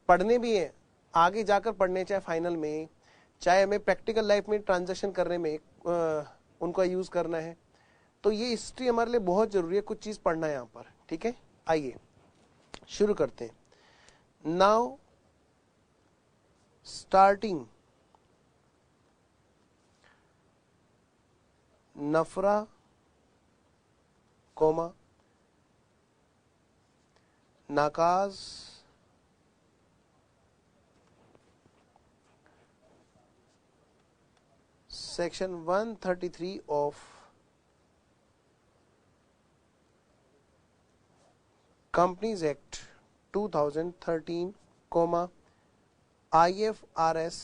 पढ़ने भी है, आगे जाकर पढ़ने, चाहे फाइनल में, चाहे हमें प्रैक्टिकल लाइफ में ट्रांजैक्शन करने में उनका यूज करना है। तो ये हिस्ट्री हमारे लिए बहुत जरूरी है, कुछ चीज पढ़ना है यहाँ पर। ठीक है, आइए शुरू करते हैं। नाउ स्टार्टिंग नफरा कोमा नाकाज सेक्शन 133 ऑफ कंपनीज एक्ट 2013 कोमा IFRS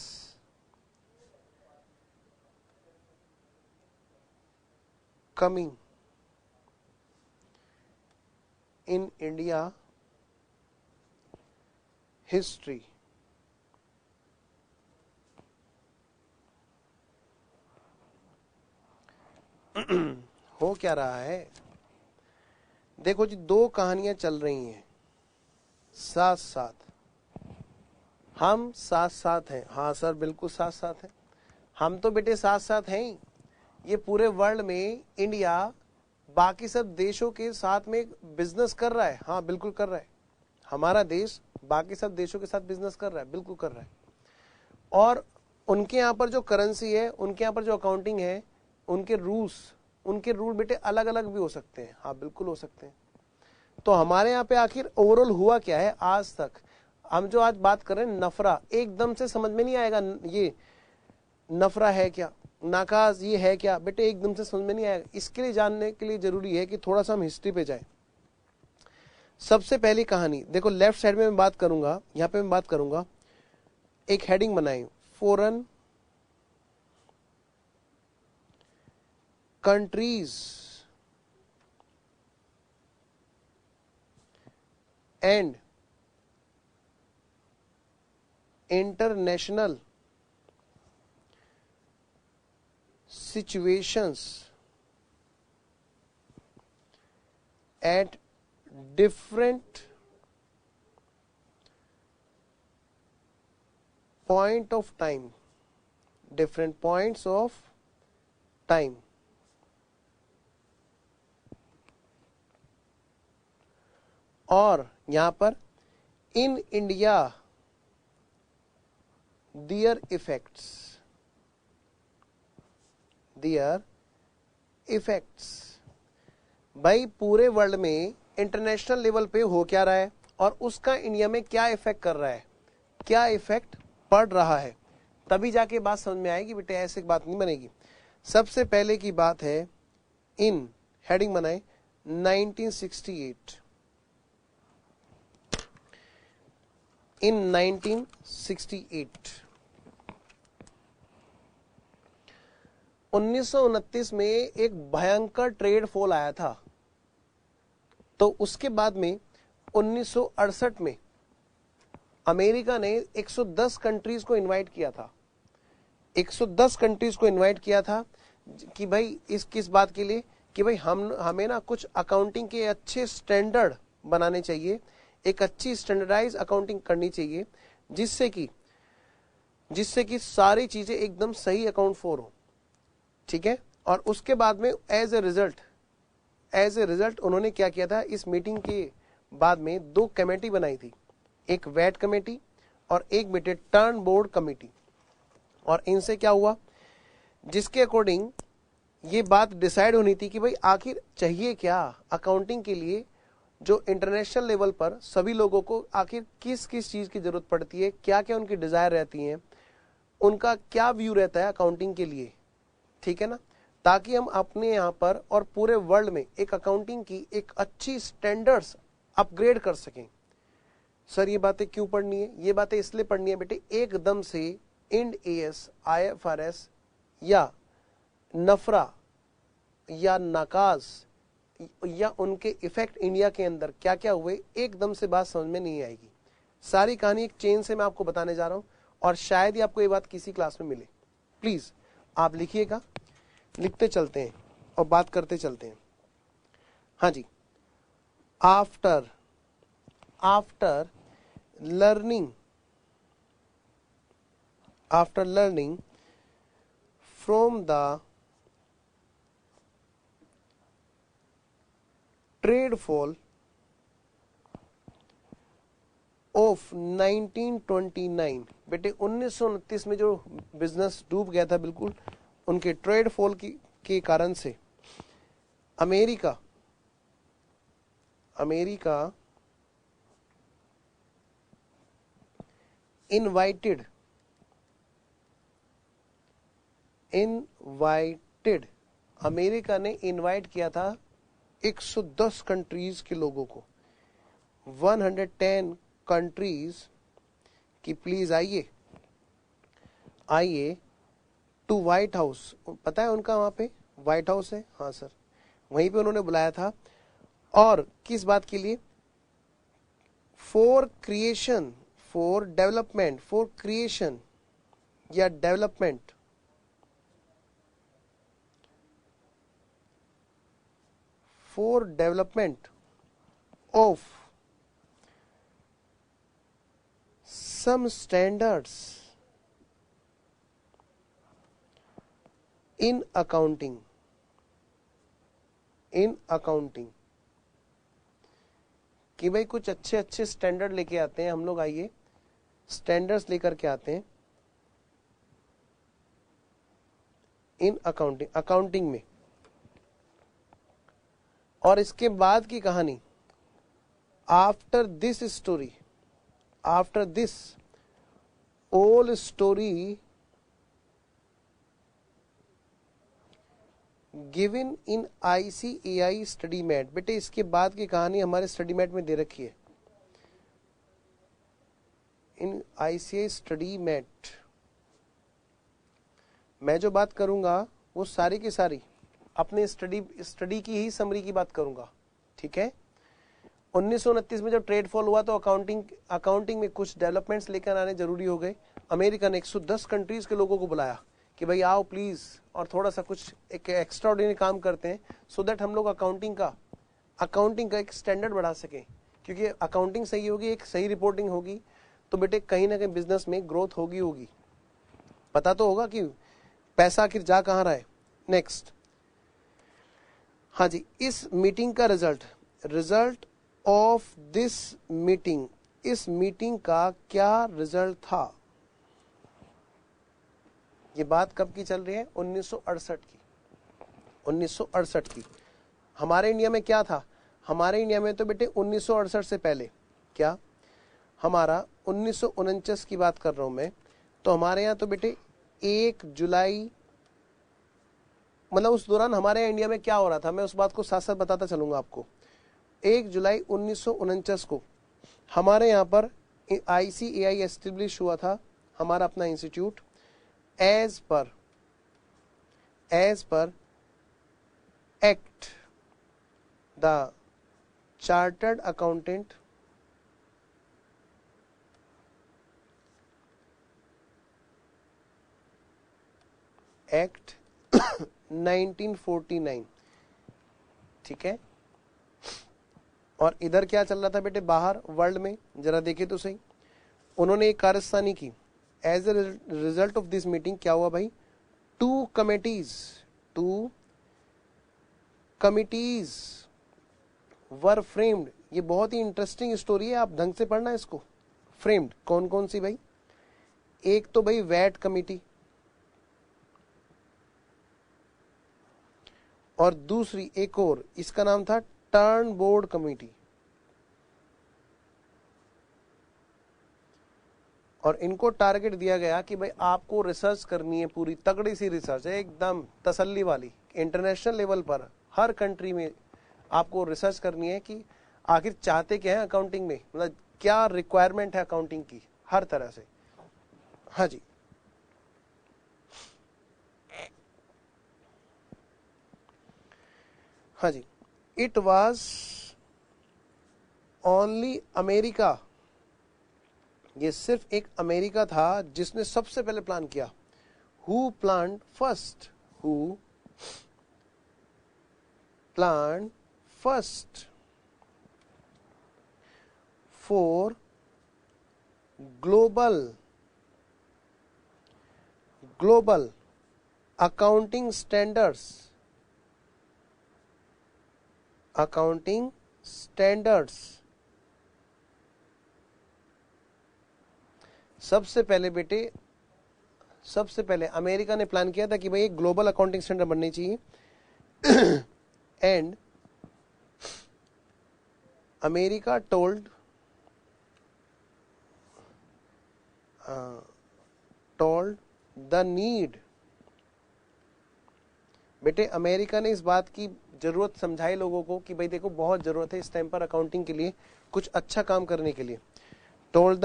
coming in India history। हो क्या रहा है? देखो जी, 2 कहानियां चल रही हैं साथ साथ, हम साथ साथ हैं। हाँ सर, बिल्कुल साथ साथ हैं, हम तो बेटे साथ साथ हैं ही। ये पूरे वर्ल्ड में इंडिया बाकी सब देशों के साथ में बिजनेस कर रहा है। हाँ बिल्कुल कर रहा है, हमारा देश बाकी सब देशों के साथ बिजनेस कर रहा है, बिल्कुल कर रहा है। और उनके यहाँ पर जो करेंसी है, उनके यहाँ पर जो अकाउंटिंग है, उनके रूल्स उनके रूल बेटे अलग अलग भी हो सकते हैं, हाँ बिल्कुल हो सकते हैं। तो हमारे यहाँ पे आखिर ओवरऑल हुआ क्या है आज तक, हम जो आज बात कर रहे हैं नफरा, एकदम से समझ में नहीं आएगा ये नफरा है क्या, नाकाज ये है क्या, बेटे एकदम से समझ में नहीं आएगा। इसके लिए जानने के लिए जरूरी है कि थोड़ा सा हम हिस्ट्री पे जाए। सबसे पहली कहानी देखो, लेफ्ट साइड में मैं बात करूंगा, यहां पे मैं बात करूंगा, एक हेडिंग बनाई, foreign countries and international situations at different point of time, different points of time, और यहां पर in India their effects, भाई पूरे वर्ल्ड में इंटरनेशनल लेवल पे हो क्या रहा है और उसका इंडिया में क्या इफेक्ट कर रहा है, क्या इफेक्ट पड़ रहा है, तभी जाके बात समझ में आएगी बेटे, ऐसे बात नहीं बनेगी। सबसे पहले की बात है, इन हेडिंग बनाए 1968, इन 1968 1929 में एक भयंकर ट्रेड फॉल आया था। तो उसके बाद में 1968 में अमेरिका ने 110 कंट्रीज को इनवाइट किया था, 110 कंट्रीज को इनवाइट किया था कि भाई इस किस बात के लिए कि भाई हमें ना कुछ अकाउंटिंग के अच्छे स्टैंडर्ड बनाने चाहिए, एक अच्छी स्टैंडर्डाइज अकाउंटिंग करनी चाहिए जिससे कि सारी चीजें एकदम सही अकाउंट फॉर हो, ठीक है। और उसके बाद में एज ए रिजल्ट उन्होंने क्या किया था, इस मीटिंग के बाद में दो कमेटी बनाई थी, एक वैट कमेटी और एक बेटे टर्न बोर्ड कमेटी। और इनसे क्या हुआ, जिसके अकॉर्डिंग ये बात डिसाइड होनी थी कि भाई आखिर चाहिए क्या अकाउंटिंग के लिए, जो इंटरनेशनल लेवल पर सभी लोगों को आखिर किस किस चीज की जरूरत पड़ती है, क्या क्या उनकी डिजायर रहती है, उनका क्या व्यू रहता है अकाउंटिंग के लिए, ठीक है ना, ताकि हम अपने यहाँ पर और पूरे वर्ल्ड में एक अकाउंटिंग की एक अच्छी स्टैंडर्ड्स अपग्रेड कर सकें। सर ये बातें क्यों पढ़नी है, ये बातें इसलिए पढ़नी है बेटे, एकदम से इंड एएस, आईएफआरएस या नफरा या नाकाज या उनके इफेक्ट इंडिया के अंदर क्या क्या हुए, एकदम से बात समझ में नहीं आएगी। सारी कहानी एक चेन से मैं आपको बताने जा रहा हूं और शायद ही आपको ये बात किसी क्लास में मिले। प्लीज आप लिखिएगा, लिखते चलते हैं और बात करते चलते हैं। हाँ जी, after learning from the trade fall of 1929, बेटे 1929 में जो बिजनेस डूब गया था बिल्कुल उनके ट्रेड फॉल के कारण से, अमेरिका इनवाइटेड अमेरिका ने इनवाइट किया था 110 कंट्रीज के लोगों को, 110 कंट्रीज की प्लीज आइए टू व्हाइट हाउस। पता है उनका वहां पे व्हाइट हाउस है, हाँ सर, वहीं पे उन्होंने बुलाया था। और किस बात के लिए, फॉर क्रिएशन या development of some standards in accounting कि भाई कुछ अच्छे स्टैंडर्ड लेके आते हैं हम लोग, आइए स्टैंडर्ड्स लेकर के आते हैं इन अकाउंटिंग में। और इसके बाद की कहानी, after this story, after this all story given in ICAI study mat. बेटे इसके बाद की कहानी हमारे स्टडी मैट में दे रखी है, इन ICAI स्टडी मैट। मैं जो बात करूंगा वो सारी की सारी अपने स्टडी की ही समरी की बात करूंगा, ठीक है। 1929 में जब ट्रेड फॉल हुआ तो अकाउंटिंग में कुछ डेवलपमेंट्स लेकर आने जरूरी हो गए। अमेरिका ने 110 कंट्रीज के लोगों को बुलाया कि भाई आओ प्लीज, और थोड़ा सा कुछ एक एक्स्ट्राऑर्डिनरी काम करते हैं, सो दैट हम लोग अकाउंटिंग का एक स्टैंडर्ड बढ़ा सकें। क्योंकि अकाउंटिंग सही होगी, एक सही रिपोर्टिंग होगी, तो बेटे कहीं ना कहीं बिजनेस में ग्रोथ होगी। पता तो होगा कि पैसा आखिर जा कहाँ रहा है। नेक्स्ट, हाँ जी, इस मीटिंग का रिजल्ट ऑफ दिस मीटिंग, इस मीटिंग का क्या रिजल्ट था। ये बात कब की चल रही है, 1968 की। हमारे इंडिया में क्या था, हमारे इंडिया में तो बेटे 1968 से पहले क्या, हमारा 1949 की बात कर रहा हूं मैं, तो हमारे यहाँ तो बेटे 1 जुलाई, मतलब उस दौरान हमारे इंडिया में क्या हो रहा था, मैं उस बात को साथ साथ बताता चलूंगा आपको। 1 जुलाई 1949 को हमारे यहाँ पर ICAI एस्टेब्लिश हुआ था, हमारा अपना institute, as per act the chartered accountant act 1949, ठीक है। और इधर क्या चल रहा था बेटे, बाहर वर्ल्ड में जरा देखे तो सही, उन्होंने एक कारस्तानी की। As a result of this meeting क्या हुआ भाई, 2 कमिटीज वर फ्रेम्ड। ये बहुत ही इंटरेस्टिंग स्टोरी है, आप ढंग से पढ़ना इसको। फ्रेम्ड कौन कौन सी भाई, एक तो भाई वैट कमिटी, और दूसरी एक और, इसका नाम था टर्न बोर्ड कमेटी। और इनको टारगेट दिया गया कि भाई आपको रिसर्च करनी है, पूरी तगड़ी सी रिसर्च है, एकदम तसल्ली वाली, इंटरनेशनल लेवल पर हर कंट्री में आपको रिसर्च करनी है कि आखिर चाहते क्या है अकाउंटिंग में, मतलब क्या रिक्वायरमेंट है अकाउंटिंग की हर तरह से। हाँ जी, हाँ जी, इट वॉज ओनली अमेरिका, ये सिर्फ एक अमेरिका था जिसने सबसे पहले प्लान किया। Who plan first for global accounting standards. सबसे पहले अमेरिका ने प्लान किया था कि भाई एक ग्लोबल अकाउंटिंग स्टैंडर्ड बननी चाहिए। And America told the need, बेटे अमेरिका ने इस बात की जरूरत समझाई लोगों को कि भाई देखो बहुत जरूरत है इस टाइम पर अकाउंटिंग के लिए, कुछ अच्छा काम करने के लिए। Told the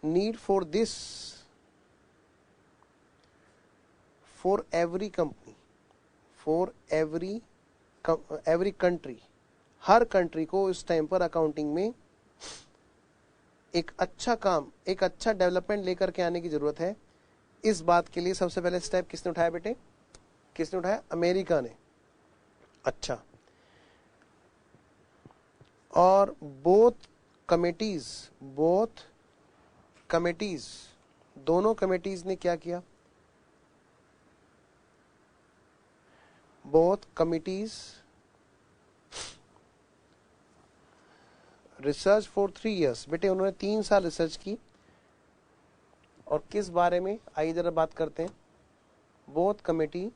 need for this for every company, for every country, her country को इस टाइम पर अकाउंटिंग में एक अच्छा काम, एक अच्छा डेवलपमेंट लेकर के आने की जरूरत है। इस बात के लिए सबसे पहले स्टेप किसने उठाया बेटे, किसने उठाया, अमेरिका ने। अच्छा, और बोथ कमिटीज दोनों कमिटीज ने क्या किया, both committees research for 3 years, बेटे उन्होंने 3 साल रिसर्च की। और किस बारे में, आइए जरा बात करते हैं। Both committee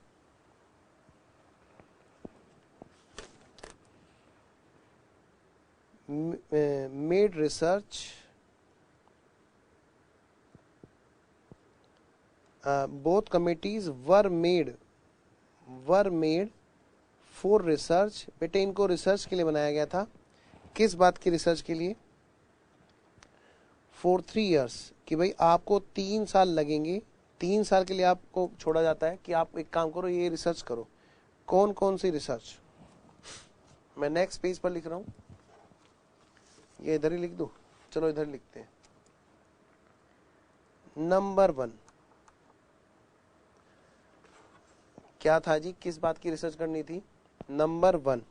made research, both committees were made for research. बेटे इनको रिसर्च के लिए बनाया गया था. किस बात की रिसर्च के लिए? for 3 years, कि भाई आपको 3 साल लगेंगे. 3 साल के लिए आपको छोड़ा जाता है कि आप एक काम करो, ये रिसर्च करो. कौन कौन सी रिसर्च? मैं नेक्स्ट पेज पर लिख रहा हूं, ये इधर ही लिख दूं. चलो इधर लिखते हैं. नंबर 1 क्या था जी? किस बात की रिसर्च करनी थी? Number 1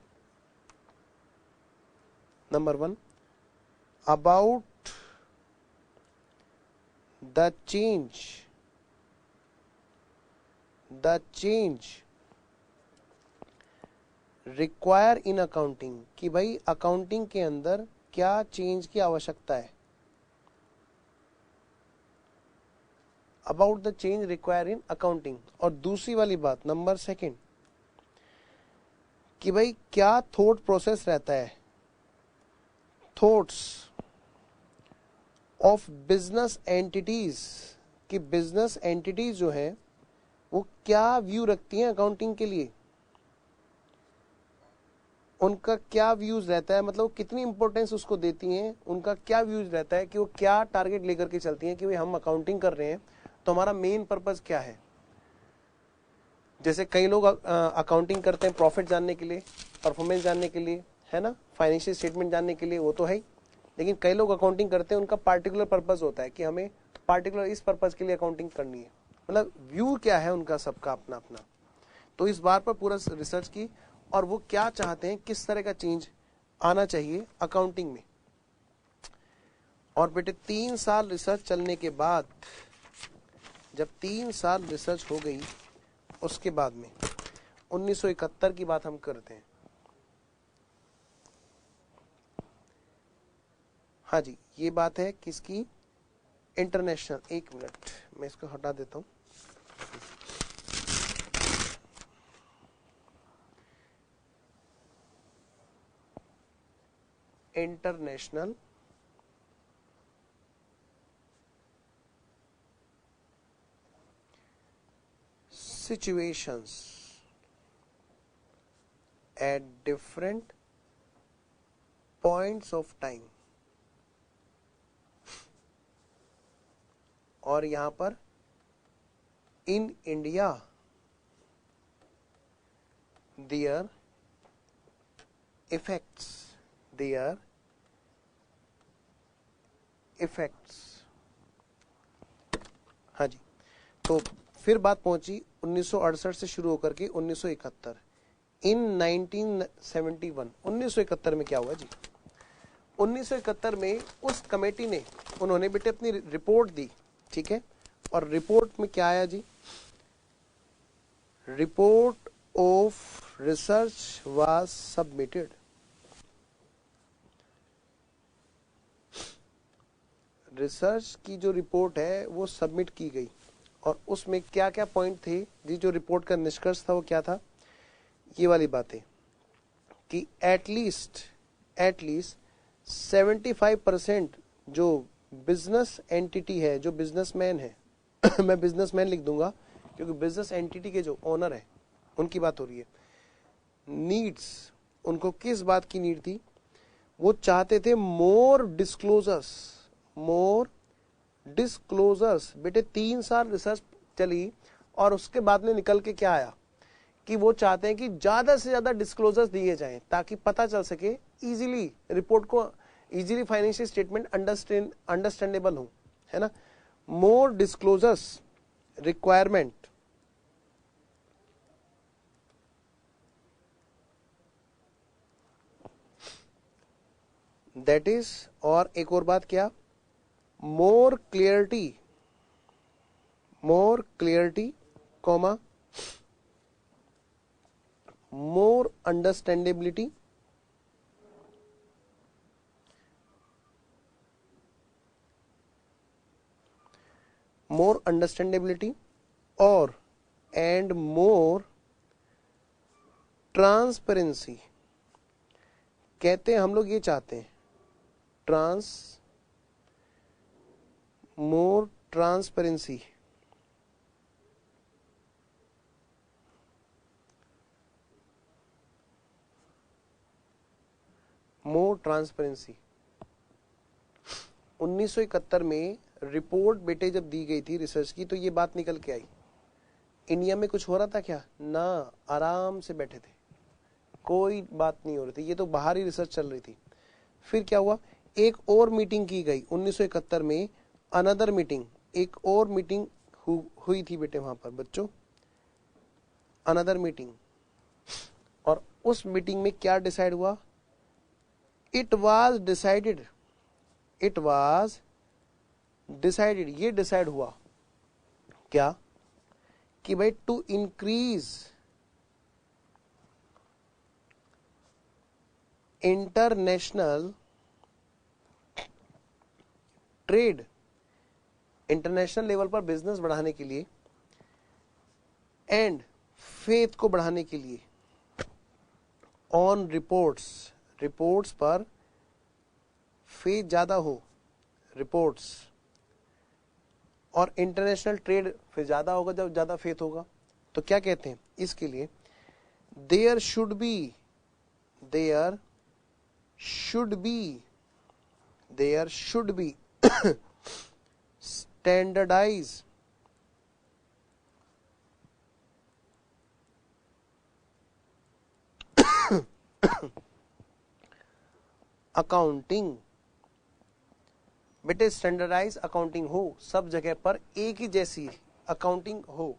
about the change require in accounting, कि भाई अकाउंटिंग के अंदर क्या चेंज की आवश्यकता है. About the change require in accounting. और दूसरी वाली बात नंबर 2 कि भाई क्या थॉट प्रोसेस रहता है, थॉट्स ऑफ बिजनेस एंटिटीज, कि बिजनेस एंटिटीज जो है वो क्या व्यू रखती हैं अकाउंटिंग के लिए, उनका क्या व्यूज रहता है, मतलब कितनी इंपॉर्टेंस उसको देती हैं, उनका क्या व्यूज रहता है, कि वो क्या टारगेट लेकर के चलती हैं, कि भाई हम अकाउंटिंग कर रहे हैं तो हमारा मेन पर्पस क्या है. जैसे कई लोग अकाउंटिंग करते हैं प्रॉफिट जानने के लिए, परफॉर्मेंस जानने के लिए, है ना, फाइनेंशियल स्टेटमेंट जानने के लिए, वो तो है ही. लेकिन कई लोग अकाउंटिंग करते हैं, उनका पार्टिकुलर पर्पस होता है कि हमें पार्टिकुलर इस पर्पस के लिए अकाउंटिंग करनी है. मतलब व्यू क्या है उनका, सबका अपना अपना. तो इस बार पर पूरा रिसर्च की और वो क्या चाहते हैं, किस तरह का चेंज आना चाहिए अकाउंटिंग में. और बेटे 3 साल रिसर्च चलने के बाद, जब 3 साल रिसर्च हो गई, उसके बाद में 1971 की बात हम करते हैं. हाँ जी, ये बात है किसकी? इंटरनेशनल. 1 मिनट मैं इसको हटा देता हूं. International situations at different points of time. और यहां पर इन इंडिया their effects. हाँ जी. तो फिर बात पहुंची 1968 से शुरू होकर के 1971. इन 1971 1971 में क्या हुआ जी? 1971 में उस कमेटी ने, उन्होंने बेटे अपनी रिपोर्ट दी. ठीक है. और रिपोर्ट में क्या आया जी? Report of research was submitted. रिसर्च की जो रिपोर्ट है वो सबमिट की गई. और उसमें क्या क्या पॉइंट थे जी? जो रिपोर्ट का निष्कर्ष था वो क्या था? ये वाली बातें कि एटलीस्ट 75% जो बिजनेस एंटिटी है, जो बिजनेसमैन है मैं बिजनेसमैन लिख दूंगा क्योंकि बिजनेस एंटिटी के जो ओनर है उनकी बात हो रही है. नीड्स, उनको किस बात की नीड थी? वो चाहते थे मोर डिस्क्लोजर्स. बेटे 3 साल रिसर्च चली और उसके बाद में निकल के क्या आया कि वो चाहते हैं कि ज्यादा से ज्यादा डिस्क्लोजर्स दिए जाएं ताकि पता चल सके इजीली, रिपोर्ट को इजीली फाइनेंशियल स्टेटमेंट अंडरस्टैंडेबल हो, है ना. मोर डिस्क्लोजर्स रिक्वायरमेंट. दैट इज, और एक और बात क्या? मोर क्लियरिटी, कॉमा मोर अंडरस्टैंडेबिलिटी, और एंड मोर ट्रांसपेरेंसी. कहते हैं हम लोग ये चाहते हैं ट्रांसपेरेंसी, मोर ट्रांसपेरेंसी। 1971 में रिपोर्ट बेटे जब दी गई थी रिसर्च की, तो ये बात निकल के आई। इंडिया में कुछ हो रहा था क्या? ना, आराम से बैठे थे, कोई बात नहीं हो रही थी, ये तो बाहरी रिसर्च चल रही थी। फिर क्या हुआ, एक और मीटिंग की गई 1971 में, अनदर मीटिंग, एक और मीटिंग हुई थी बेटे वहां पर बच्चों, अनदर मीटिंग। और उस मीटिंग में क्या डिसाइड हुआ? इट वाज डिसाइडेड, ये डिसाइड हुआ क्या कि भाई to increase international trade, international level पर बिजनेस बढ़ाने के लिए, एंड फेथ को बढ़ाने के लिए, ऑन रिपोर्ट्स पर फेथ ज्यादा हो, रिपोर्ट्स, और इंटरनेशनल ट्रेड फिर ज्यादा होगा जब ज्यादा फेथ होगा। तो क्या कहते हैं इसके लिए? There should be standardise accounting. बेटे स्टैंडर्डाइज अकाउंटिंग हो, सब जगह पर एक ही जैसी अकाउंटिंग हो,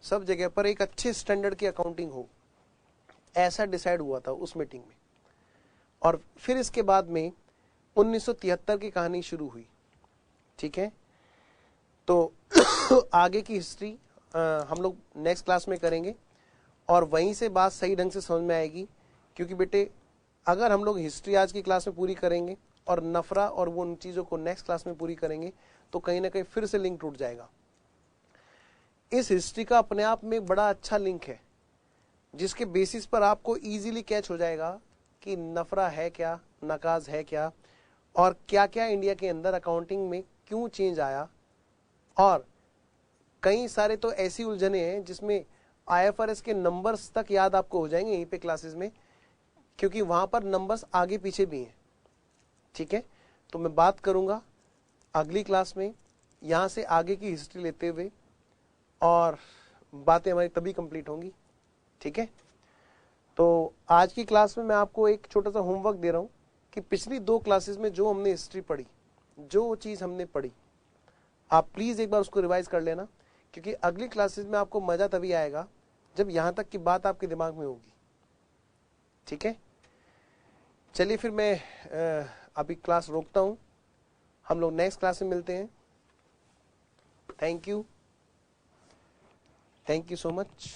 सब जगह पर एक अच्छे स्टैंडर्ड की अकाउंटिंग हो, ऐसा डिसाइड हुआ था उस मीटिंग में। और फिर इसके बाद में 1973 की कहानी शुरू हुई। ठीक है, तो आगे की हिस्ट्री हम लोग नेक्स्ट क्लास में करेंगे, और वहीं से बात सही ढंग से समझ में आएगी। क्योंकि बेटे अगर हम लोग हिस्ट्री आज की क्लास में पूरी करेंगे और नफरा और वो उन चीजों को नेक्स्ट क्लास में पूरी करेंगे, तो कहीं ना कहीं फिर से लिंक टूट जाएगा। इस हिस्ट्री का अपने आप में बड़ा अच्छा लिंक है, जिसके बेसिस पर आपको इजीली कैच हो जाएगा कि नफरा है क्या, नकाज है क्या, और क्या क्या इंडिया के अंदर अकाउंटिंग में क्यों चेंज आया। और कई सारे तो ऐसी उलझने हैं जिसमें IFRS के नंबर्स तक याद आपको हो जाएंगे यहीं पे क्लासेस में, क्योंकि वहां पर नंबर्स आगे पीछे भी हैं। ठीक है, तो मैं बात करूंगा अगली क्लास में यहां से आगे की हिस्ट्री लेते हुए, और बातें हमारी तभी कंप्लीट होंगी। ठीक है, तो आज की क्लास में मैं आपको एक छोटा सा होमवर्क दे रहा हूं कि पिछली 2 क्लासेस में जो हमने हिस्ट्री पढ़ी, जो चीज हमने पढ़ी, आप प्लीज एक बार उसको रिवाइज कर लेना, क्योंकि अगली क्लासेस में आपको मजा तभी आएगा जब यहां तक की बात आपके दिमाग में होगी। ठीक है, चलिए फिर मैं अभी क्लास रोकता हूं, हम लोग नेक्स्ट क्लास में मिलते हैं। Thank you so much.